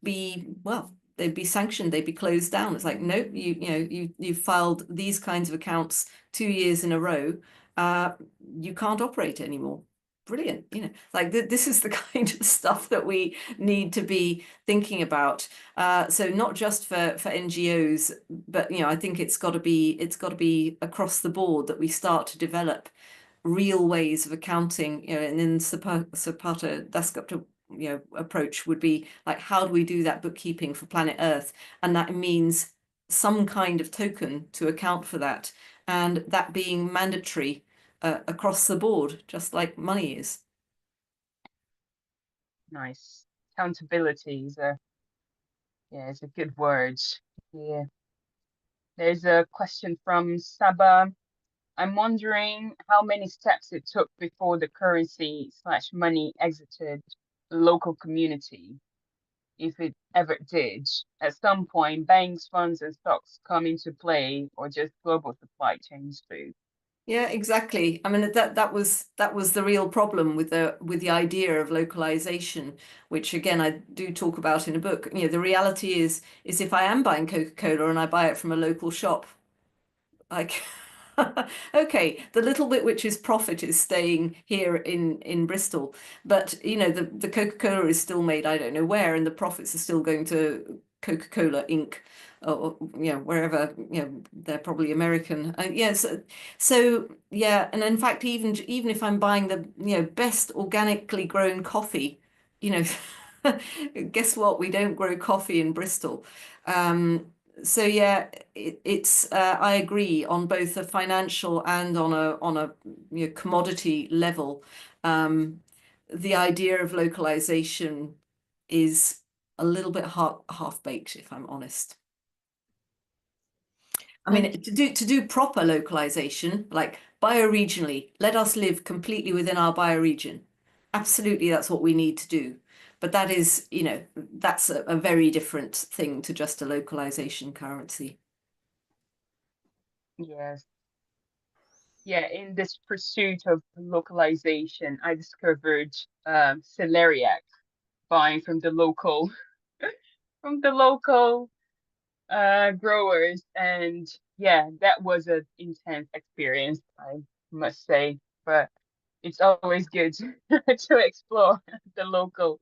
be, well, they'd be sanctioned, they'd be closed down. It's like, nope, you've filed these kinds of accounts 2 years in a row. You can't operate anymore. Brilliant. Like this is the kind of stuff that we need to be thinking about. So not just for NGOs, but I think it's got to be across the board that we start to develop real ways of accounting, and then Zapata Dasgupta approach would be like, how do we do that bookkeeping for planet Earth? And that means some kind of token to account for that, and that being mandatory across the board, just like money is. Nice. Accountability is a good word. Yeah. There's a question from Saba. I'm wondering how many steps it took before the currency/money exited the local community, if it ever did. At some point, banks, funds, and stocks come into play, or just global supply chains too. Yeah, exactly. I mean, that was the real problem with the idea of localization, which again I do talk about in a book. The reality is if I am buying Coca-Cola and I buy it from a local shop, like okay, the little bit which is profit is staying here in Bristol, but the Coca-Cola is still made I don't know where, and the profits are still going to Coca-Cola Inc. or wherever, they're probably American. Yes, so yeah, and in fact even if I'm buying the best organically grown coffee, you know guess what, we don't grow coffee in Bristol. So yeah, it's I agree on both a financial and on a commodity level. The idea of localization is a little bit half baked, if I'm honest. I mean, to do proper localization, like bioregionally, let us live completely within our bioregion. Absolutely, that's what we need to do. But that is, that's a very different thing to just a localization currency. Yes. Yeah, in this pursuit of localization, I discovered celeriac, buying from the local growers, and yeah, that was an intense experience, I must say. But it's always good to explore the local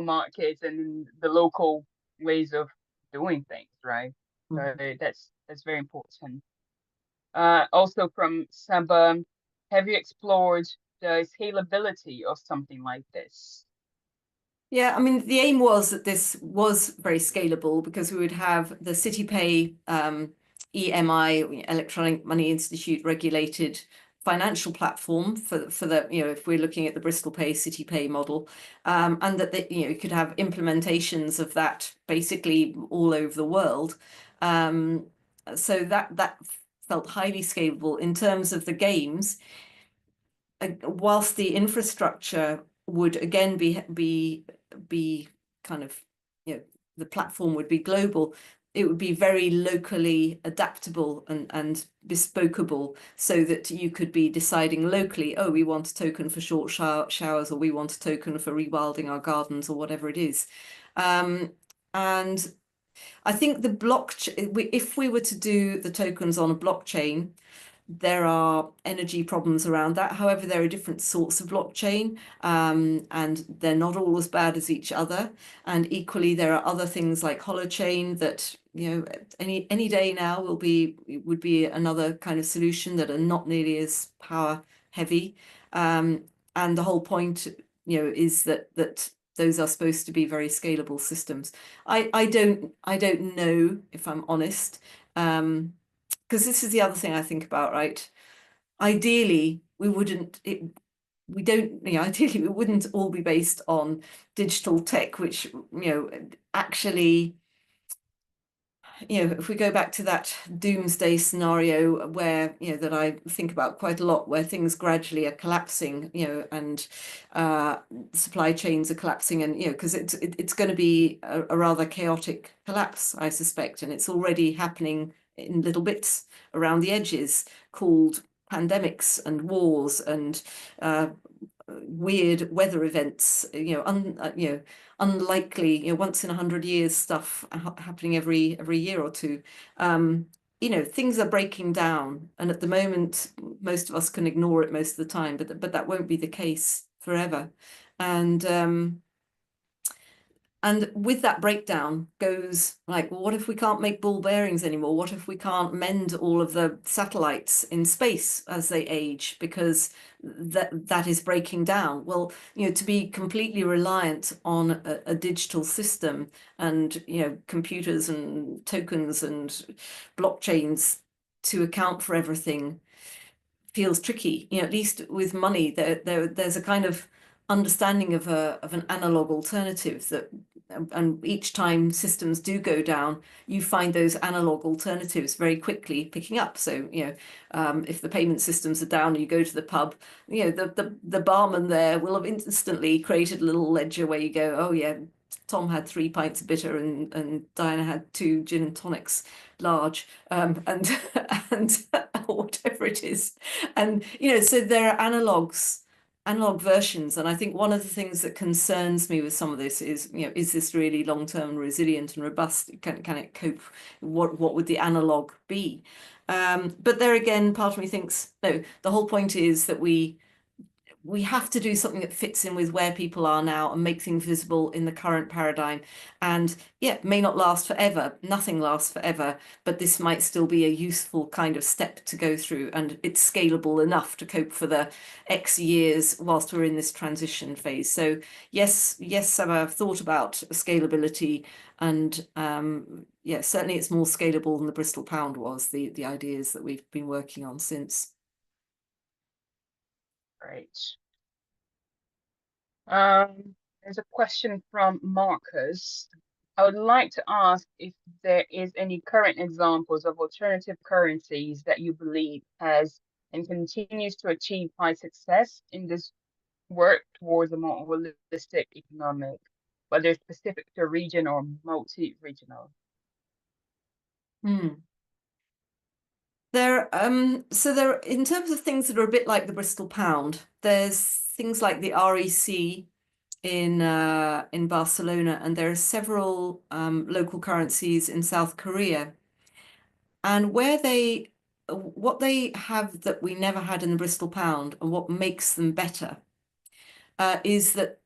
markets and the local ways of doing things, right? So that's very important. Also from Saba, have you explored the scalability of something like this? Yeah, I mean, the aim was that this was very scalable because we would have the CityPay EMI, Electronic Money Institute regulated financial platform for the, if we're looking at the Bristol Pay CityPay model, and that you could have implementations of that basically all over the world. So that felt highly scalable in terms of the games, whilst the infrastructure would again be kind of, the platform would be global, it would be very locally adaptable and bespokeable, so that you could be deciding locally, oh, we want a token for short showers, or we want a token for rewilding our gardens, or whatever it is. And I think the blockchain, if we were to do the tokens on a blockchain, there are energy problems around that. However, there are different sorts of blockchain, and they're not all as bad as each other. And equally, there are other things like holochain that, you know, any day now would be another kind of solution that are not nearly as power heavy. And the whole point, you know, is that those are supposed to be very scalable systems. I don't know, if I'm honest. Because this is the other thing I think about, right? Ideally, ideally we wouldn't all be based on digital tech, which, you know, actually, you know, if we go back to that doomsday scenario where, you know, that I think about quite a lot, where things gradually are collapsing, you know, and supply chains are collapsing, and, you know, because it's going to be a rather chaotic collapse, I suspect, and it's already happening in little bits around the edges, called pandemics and wars and weird weather events, you know, unlikely, you know, once in 100 years stuff happening every year or two. You know, things are breaking down, and at the moment, most of us can ignore it most of the time, but that won't be the case forever. And with that breakdown goes like, well, what if we can't make ball bearings anymore? What if we can't mend all of the satellites in space as they age because that is breaking down? Well, you know, to be completely reliant on a digital system and, you know, computers and tokens and blockchains to account for everything feels tricky. You know, at least with money, there's a kind of understanding of an analog alternative that, and each time systems do go down, you find those analog alternatives very quickly picking up. So, you know, if the payment systems are down, you go to the pub, you know, the barman there will have instantly created a little ledger where you go, oh yeah, Tom had 3 pints of bitter and Diana had 2 gin and tonics large, and and whatever it is. And, you know, so there are analog versions. And I think one of the things that concerns me with some of this is, you know, is this really long-term resilient and robust? Can it cope? What would the analog be? But there again, part of me thinks, no, the whole point is that we have to do something that fits in with where people are now and make things visible in the current paradigm. And yeah, it may not last forever. Nothing lasts forever, but this might still be a useful kind of step to go through, and it's scalable enough to cope for the X years whilst we're in this transition phase. So yes, I've thought about scalability, and yeah, certainly it's more scalable than the Bristol Pound was, the ideas that we've been working on since. Great. There's a question from Marcus. I would like to ask if there is any current examples of alternative currencies that you believe has and continues to achieve high success in this work towards a more holistic economic, whether it's specific to a region or multi-regional. Hmm. In terms of things that are a bit like the Bristol Pound, there's things like the REC in Barcelona, and there are several local currencies in South Korea. And what they have that we never had in the Bristol Pound, and what makes them better, is that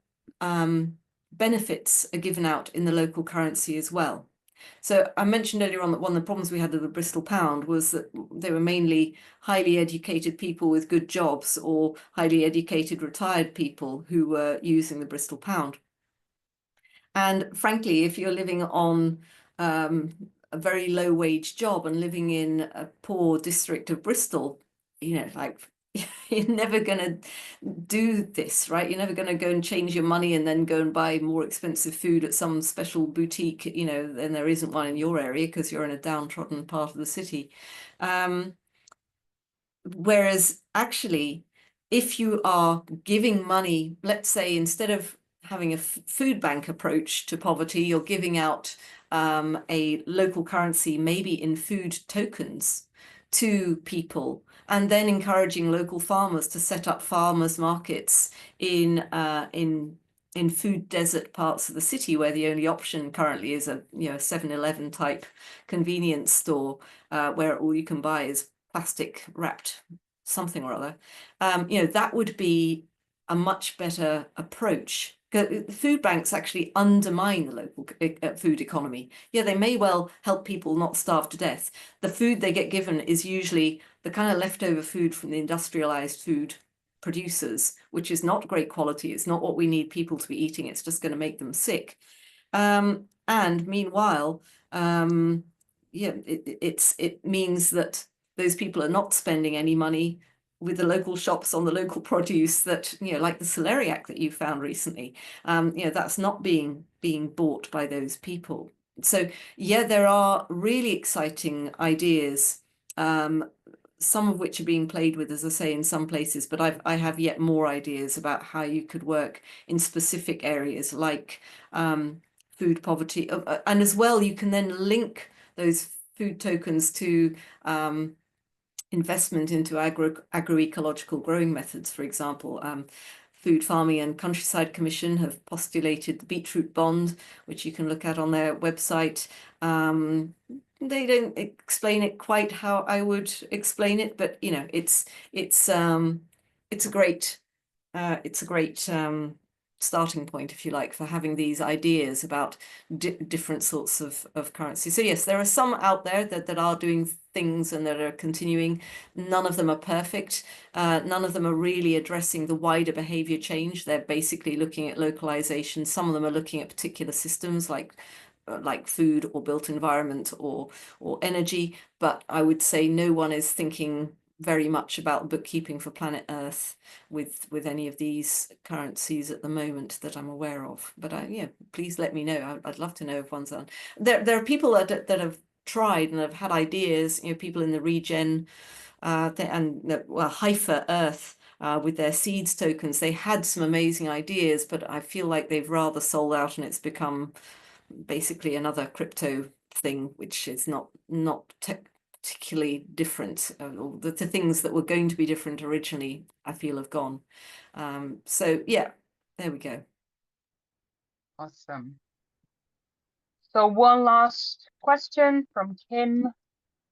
benefits are given out in the local currency as well. So I mentioned earlier on that one of the problems we had with the Bristol Pound was that they were mainly highly educated people with good jobs, or highly educated retired people who were using the Bristol Pound. And frankly, if you're living on a very low wage job and living in a poor district of Bristol, you know, like you're never going to do this, right? You're never going to go and change your money and then go and buy more expensive food at some special boutique, you know, and there isn't one in your area because you're in a downtrodden part of the city. Whereas actually, if you are giving money, let's say instead of having a food bank approach to poverty, you're giving out a local currency, maybe in food tokens, to people, and then encouraging local farmers to set up farmers markets in in food desert parts of the city where the only option currently is a 7-Eleven type convenience store where all you can buy is plastic wrapped something or other, that would be a much better approach. Food banks actually undermine the local food economy. Yeah, they may well help people not starve to death. The food they get given is usually the kind of leftover food from the industrialized food producers, which is not great quality. It's not what we need people to be eating. It's just going to make them sick. And meanwhile, it means that those people are not spending any money with the local shops on the local produce that, like the celeriac that you found recently, that's not being bought by those people. So yeah, there are really exciting ideas, some of which are being played with, as I say, in some places, but I have yet more ideas about how you could work in specific areas like food poverty. And as well, you can then link those food tokens to investment into agroecological growing methods, for example. Food Farming and Countryside Commission have postulated the beetroot bond, which you can look at on their website. They don't explain it quite how I would explain it, but it's a great starting point, if you like, for having these ideas about different sorts of currency. So yes, there are some out there that are doing things and that are continuing. None of them are perfect. None of them are really addressing the wider behavior change. They're basically looking at localization. Some of them are looking at particular systems like food or built environment or energy. But I would say no one is thinking very much about bookkeeping for planet Earth with any of these currencies at the moment that I'm aware of. But please let me know. I'd love to know if one's on. There are people that have tried and have had ideas. People in the regen Haifa Earth. With their seeds tokens, they had some amazing ideas, but I feel like they've rather sold out and it's become basically another crypto thing, which is not particularly different. The things that were going to be different originally, I feel, have gone. So yeah, there we go. Awesome. So one last question from Kim.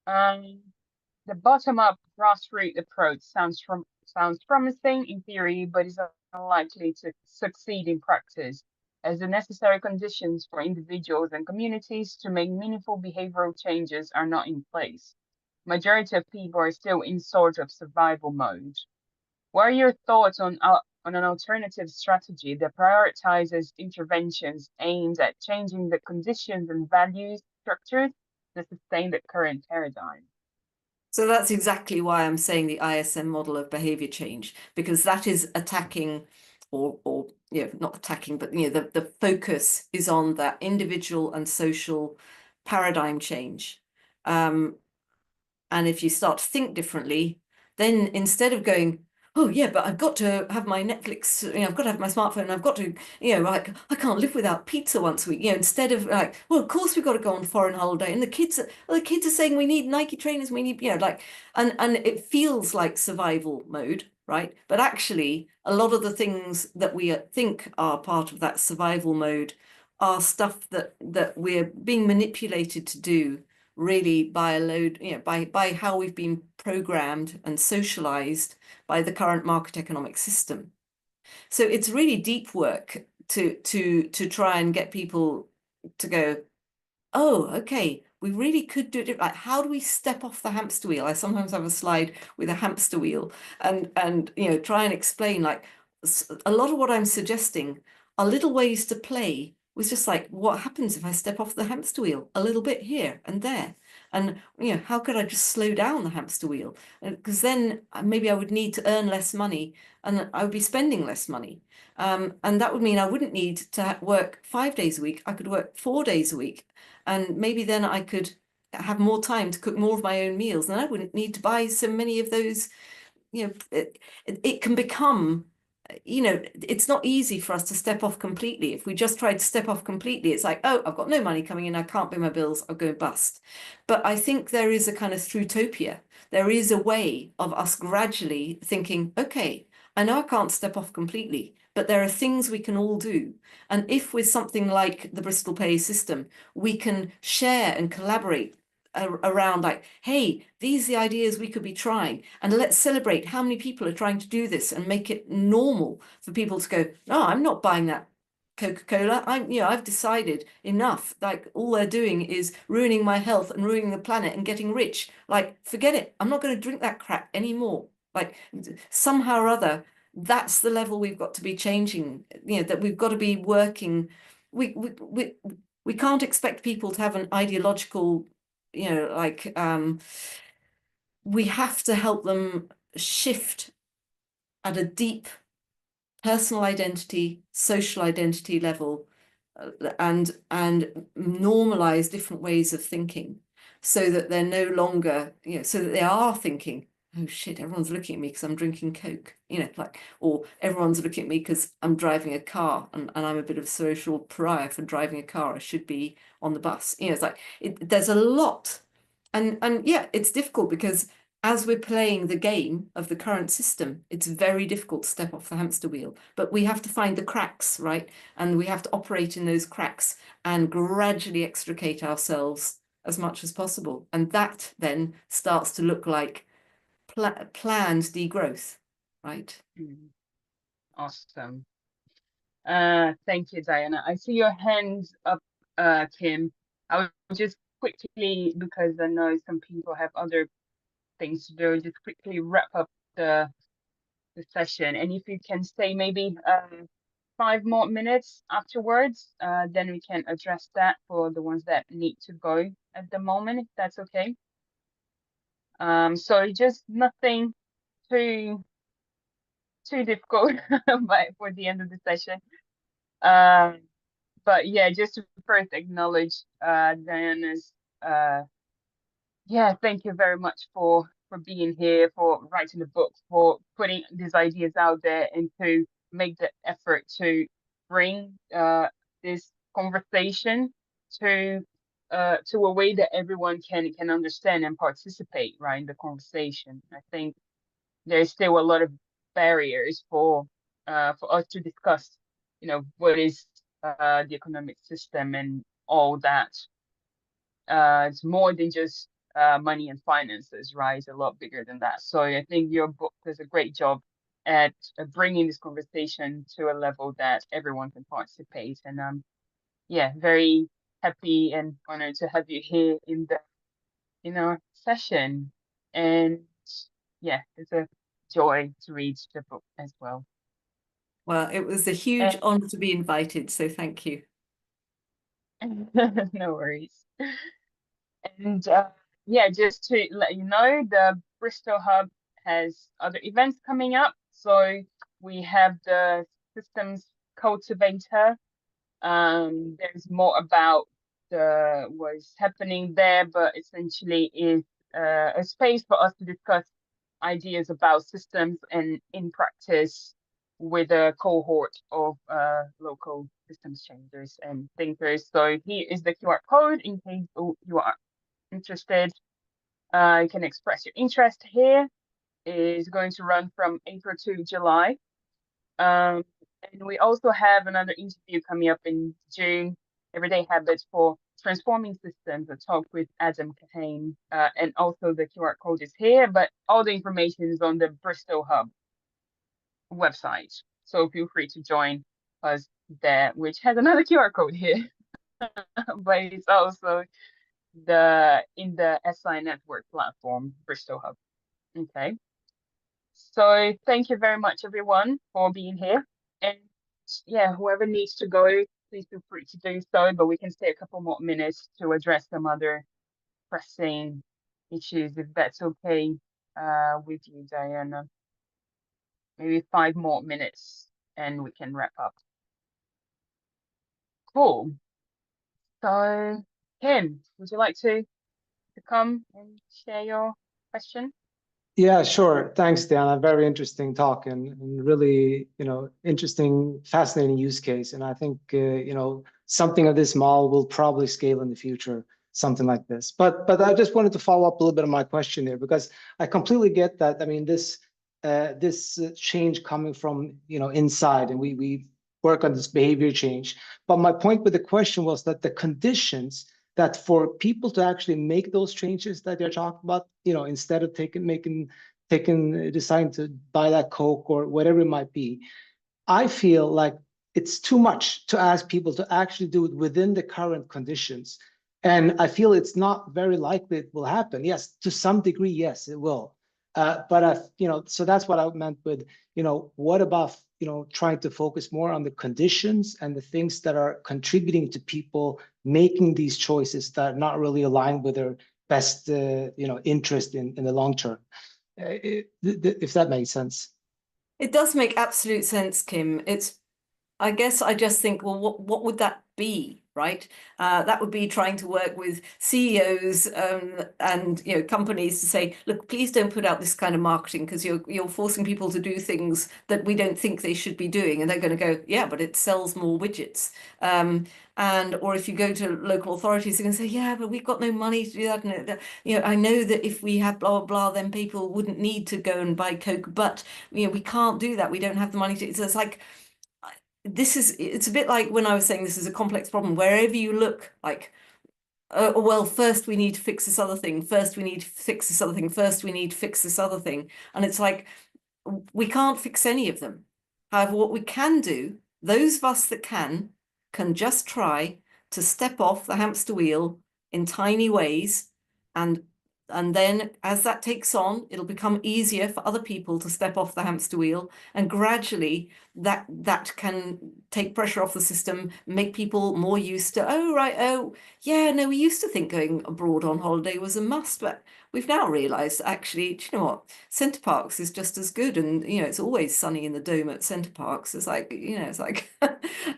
The bottom-up grassroots approach sounds promising in theory, but is unlikely to succeed in practice, as the necessary conditions for individuals and communities to make meaningful behavioral changes are not in place. Majority of people are still in sort of survival mode. What are your thoughts on an alternative strategy that prioritizes interventions aimed at changing the conditions and values structures to sustain the current paradigm? So that's exactly why I'm saying the ISM model of behavior change, because that is attacking or not attacking, but the focus is on that individual and social paradigm change. And if you start to think differently, then instead of going, oh yeah, but I've got to have my Netflix, I've got to have my smartphone, I've got to, like I can't live without pizza once a week. Instead of like, well, of course we've got to go on foreign holiday, and the kids are saying we need Nike trainers, we need, and it feels like survival mode, right? But actually, a lot of the things that we think are part of that survival mode are stuff that we're being manipulated to do really by a load, by how we've been programmed and socialized by the current market economic system. So it's really deep work to try and get people to go, oh, okay, we really could do it. Like, how do we step off the hamster wheel? I sometimes have a slide with a hamster wheel and try and explain, like, a lot of what I'm suggesting are little ways to play with just like, what happens if I step off the hamster wheel a little bit here and there? And how could I just slow down the hamster wheel? Because then maybe I would need to earn less money and I would be spending less money. And that would mean I wouldn't need to work 5 days a week. I could work 4 days a week. And maybe then I could have more time to cook more of my own meals. And I wouldn't need to buy so many of those. It can become, it's not easy for us to step off completely. If we just try to step off completely, it's like, oh, I've got no money coming in, I can't pay my bills, I'll go bust. But I think there is a kind of throughtopia. There is a way of us gradually thinking, okay, I know I can't step off completely, but there are things we can all do. And if with something like the Bristol Pay system, we can share and collaborate around like, hey, these are the ideas we could be trying, and let's celebrate how many people are trying to do this and make it normal for people to go, no, I'm not buying that Coca-Cola. I've decided enough. Like all they're doing is ruining my health and ruining the planet and getting rich. Like, forget it. I'm not going to drink that crap anymore. Like somehow or other, that's the level we've got to be changing, that we've got to be working. We can't expect people to have an ideological, we have to help them shift at a deep personal identity, social identity level, and normalize different ways of thinking, so that they're no longer, so that they are thinking, oh shit, everyone's looking at me because I'm drinking Coke, or everyone's looking at me because I'm driving a car, and I'm a bit of a social pariah for driving a car. I should be on the bus. It's like there's a lot, and yeah, it's difficult because as we're playing the game of the current system, it's very difficult to step off the hamster wheel. But we have to find the cracks, right? And we have to operate in those cracks and gradually extricate ourselves as much as possible. And that then starts to look like planned degrowth, right? Awesome. Thank you, Diana. I see your hands up, Kim. I will just quickly, because I know some people have other things to do, just quickly wrap up the session. And if you can stay maybe 5 more minutes afterwards, then we can address that for the ones that need to go at the moment, if that's okay. So just nothing too difficult but for the end of the session. But yeah, just to first acknowledge Diana's yeah, thank you very much for being here, for writing the book, for putting these ideas out there, and to make the effort to bring this conversation to a way that everyone can understand and participate, right, in the conversation. I think there's still a lot of barriers for us to discuss, what is the economic system and all that. It's more than just money and finances, right? It's a lot bigger than that. So I think your book does a great job at bringing this conversation to a level that everyone can participate. And yeah, very happy and honored to have you here in our session. And yeah, it's a joy to read the book as well. Well, it was a huge honor to be invited, so thank you. No worries. And yeah, just to let you know, the Bristol Hub has other events coming up. So we have the systems cultivator. There's more about what's happening there, but essentially is a space for us to discuss ideas about systems and in practice with a cohort of local systems changers and thinkers. So here is the QR code in case you are interested. You can express your interest here. Is going to run from April to July. And we also have another interview coming up in June, Everyday Habits for Transforming Systems, a talk with Adam Kahane. And also the QR code is here, but all the information is on the Bristol Hub website. So feel free to join us there, which has another QR code here, but it's also in the SI Network platform, Bristol Hub. Okay. So thank you very much, everyone, for being here. And yeah, whoever needs to go, please feel free to do so. But we can stay a couple more minutes to address some other pressing issues, if that's okay with you, Diana. Maybe 5 more minutes and we can wrap up. Cool. So, Kim, would you like to come and share your question? Yeah, sure. Thanks, Diana. Very interesting talk and really, interesting, fascinating use case. And I think, something of this model will probably scale in the future, something like this. But I just wanted to follow up a little bit on my question there, because I completely get that. I mean, this this change coming from, inside, and we work on this behavior change. But my point with the question was that the conditions that for people to actually make those changes that they're talking about, instead of deciding to buy that Coke or whatever it might be, I feel like it's too much to ask people to actually do it within the current conditions. And I feel it's not very likely it will happen. Yes, to some degree, yes, it will. But so that's what I meant with, what about, trying to focus more on the conditions and the things that are contributing to people making these choices that are not really aligned with their best, interest in the long term. If that makes sense. It does make absolute sense, Kim. I guess I just think, well, what would that be, right? That would be trying to work with CEOs and companies to say, look, please don't put out this kind of marketing because you're forcing people to do things that we don't think they should be doing, and they're going to go, yeah, but it sells more widgets. Or if you go to local authorities, they're going to say, yeah, but we've got no money to do that. And, I know that if we had blah blah blah, then people wouldn't need to go and buy Coke, but we can't do that. We don't have the money to. So it's like, it's a bit like when I was saying this is a complex problem. Wherever you look, like, well, first we need to fix this other thing. First we need to fix this other thing. First we need to fix this other thing. And it's like, we can't fix any of them. However, what we can do, those of us that can just try to step off the hamster wheel in tiny ways, and then as that takes on, it'll become easier for other people to step off the hamster wheel, and gradually that can take pressure off the system, make people more used to, oh yeah, no, we used to think going abroad on holiday was a must, but we've now realized actually, do you know what, Center Parcs is just as good, and it's always sunny in the dome at Center Parcs. It's like,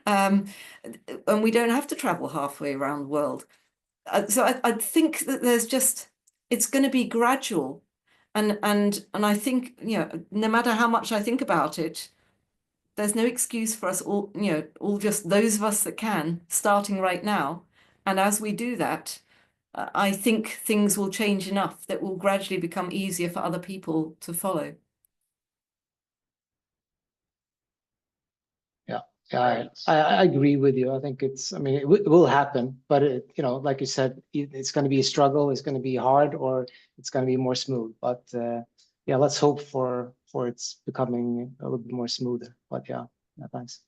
and we don't have to travel halfway around the world. So I think that it's going to be gradual, and I think, no matter how much I think about it, there's no excuse for us all, all just those of us that can, starting right now. And as we do that, I think things will change enough that will gradually become easier for other people to follow. Yeah, I agree with you. I think it will happen, but like you said, it's going to be a struggle. It's going to be hard, or it's going to be more smooth. But yeah, let's hope for it's becoming a little bit more smoother. But yeah, thanks.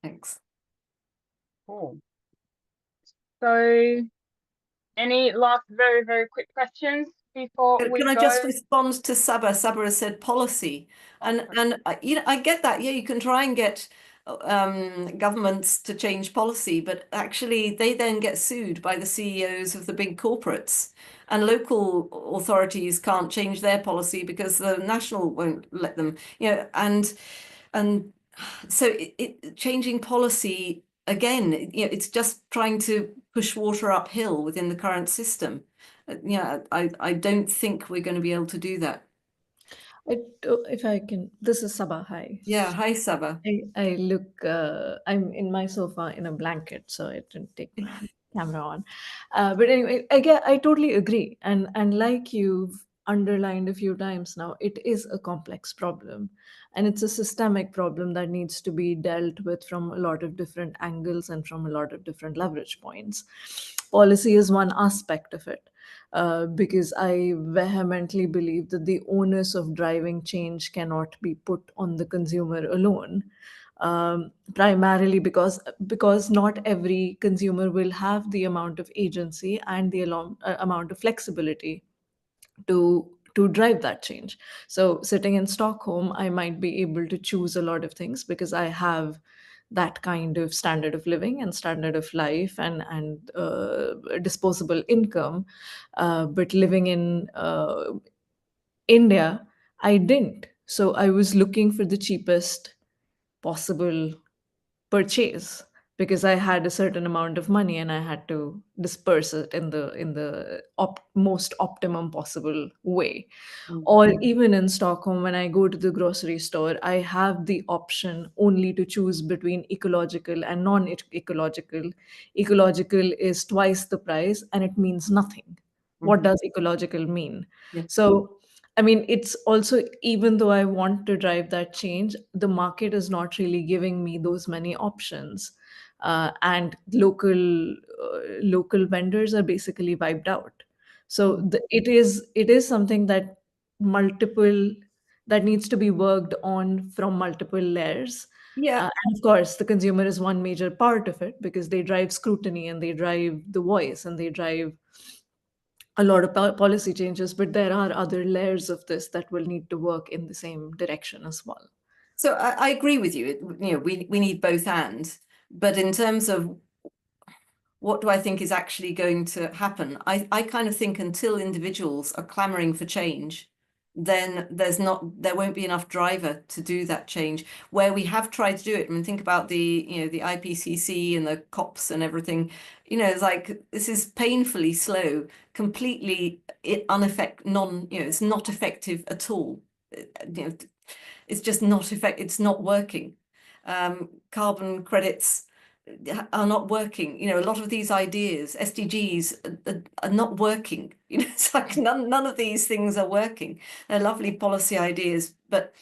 Thanks. Cool. So, any last very, very quick questions before we go? Can I just respond to Saba? Saba has said policy, and I get that. Yeah, you can try and get governments to change policy, but actually they then get sued by the CEOs of the big corporates, and local authorities can't change their policy because the national won't let them. And so changing policy again, it's just trying to push water uphill within the current system. I don't think we're going to be able to do that. If I can, this is Sabah. Hi. Yeah, hi Saba. I look, I'm in my sofa in a blanket, so I didn't take my camera on. But anyway, I totally agree. And like you've underlined a few times now, it is a complex problem. And it's a systemic problem that needs to be dealt with from a lot of different angles and from a lot of different leverage points. Policy is one aspect of it. Because I vehemently believe that the onus of driving change cannot be put on the consumer alone. Primarily because not every consumer will have the amount of agency and the amount of flexibility to drive that change. So sitting in Stockholm, I might be able to choose a lot of things because I have that kind of standard of living and standard of life and disposable income. But living in India, I didn't. So I was looking for the cheapest possible purchase because I had a certain amount of money and I had to disperse it in the most optimum possible way. Or even in Stockholm, when I go to the grocery store, I have the option only to choose between ecological and non-ecological. Ecological is twice the price and it means nothing. What does ecological mean? Yeah. So I mean, it's also, even though I want to drive that change, the market is not really giving me those many options. And local vendors are basically wiped out. So it is something that multiple that needs to be worked on from multiple layers. Yeah. And of course, the consumer is one major part of it, because they drive scrutiny and they drive the voice and they drive a lot of policy changes. But there are other layers of this that will need to work in the same direction as well. So I agree with you. We need both and. But in terms of what do I think is actually going to happen, I kind of think until individuals are clamoring for change, then there won't be enough driver to do that change. Where we have tried to do it, I mean, think about the IPCC and the COPs and everything. It's like, this is painfully slow, completely it's not effective at all. It's just not effective. It's not working. Carbon credits are not working. A lot of these ideas, SDGs, are not working. It's like none of these things are working. They're lovely policy ideas, but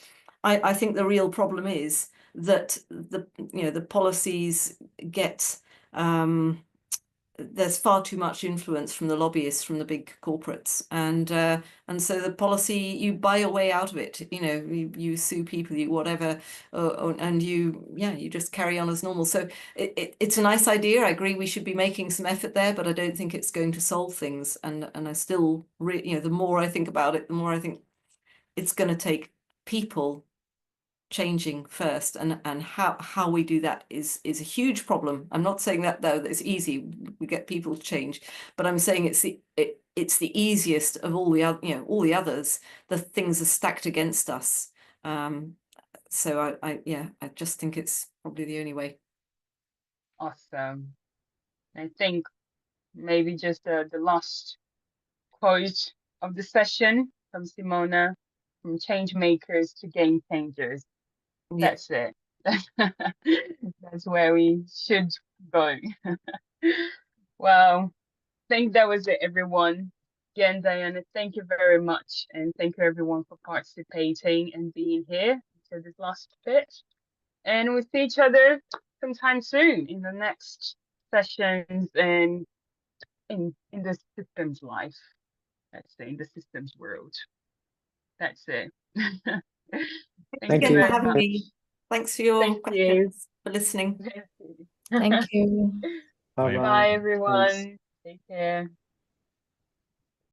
I think the real problem is that the policies get there's far too much influence from the lobbyists, from the big corporates, and so the policy, you buy your way out of it. You sue people, you whatever, and you just carry on as normal. So it's a nice idea. I agree we should be making some effort there, but I don't think it's going to solve things. And I still, the more I think about it, the more I think it's going to take people changing first, and how we do that is a huge problem. I'm not saying that though it's easy, we get people to change, but I'm saying it's the easiest of all the other, all the others. The things are stacked against us. So I just think it's probably the only way. Awesome. I think maybe just the last quote of the session from Simona: from change makers to game changers. That's it. That's where we should go. Well, I think that was it, everyone. Again, Diana, thank you very much. And thank you, everyone, for participating and being here to this last bit. And we'll see each other sometime soon in the next sessions and in the systems life. Let's say in the systems world. That's it. Thank you you for having me. Thanks for your questions, for listening. Thank you. Bye-bye. Bye, everyone. Thanks. Take care.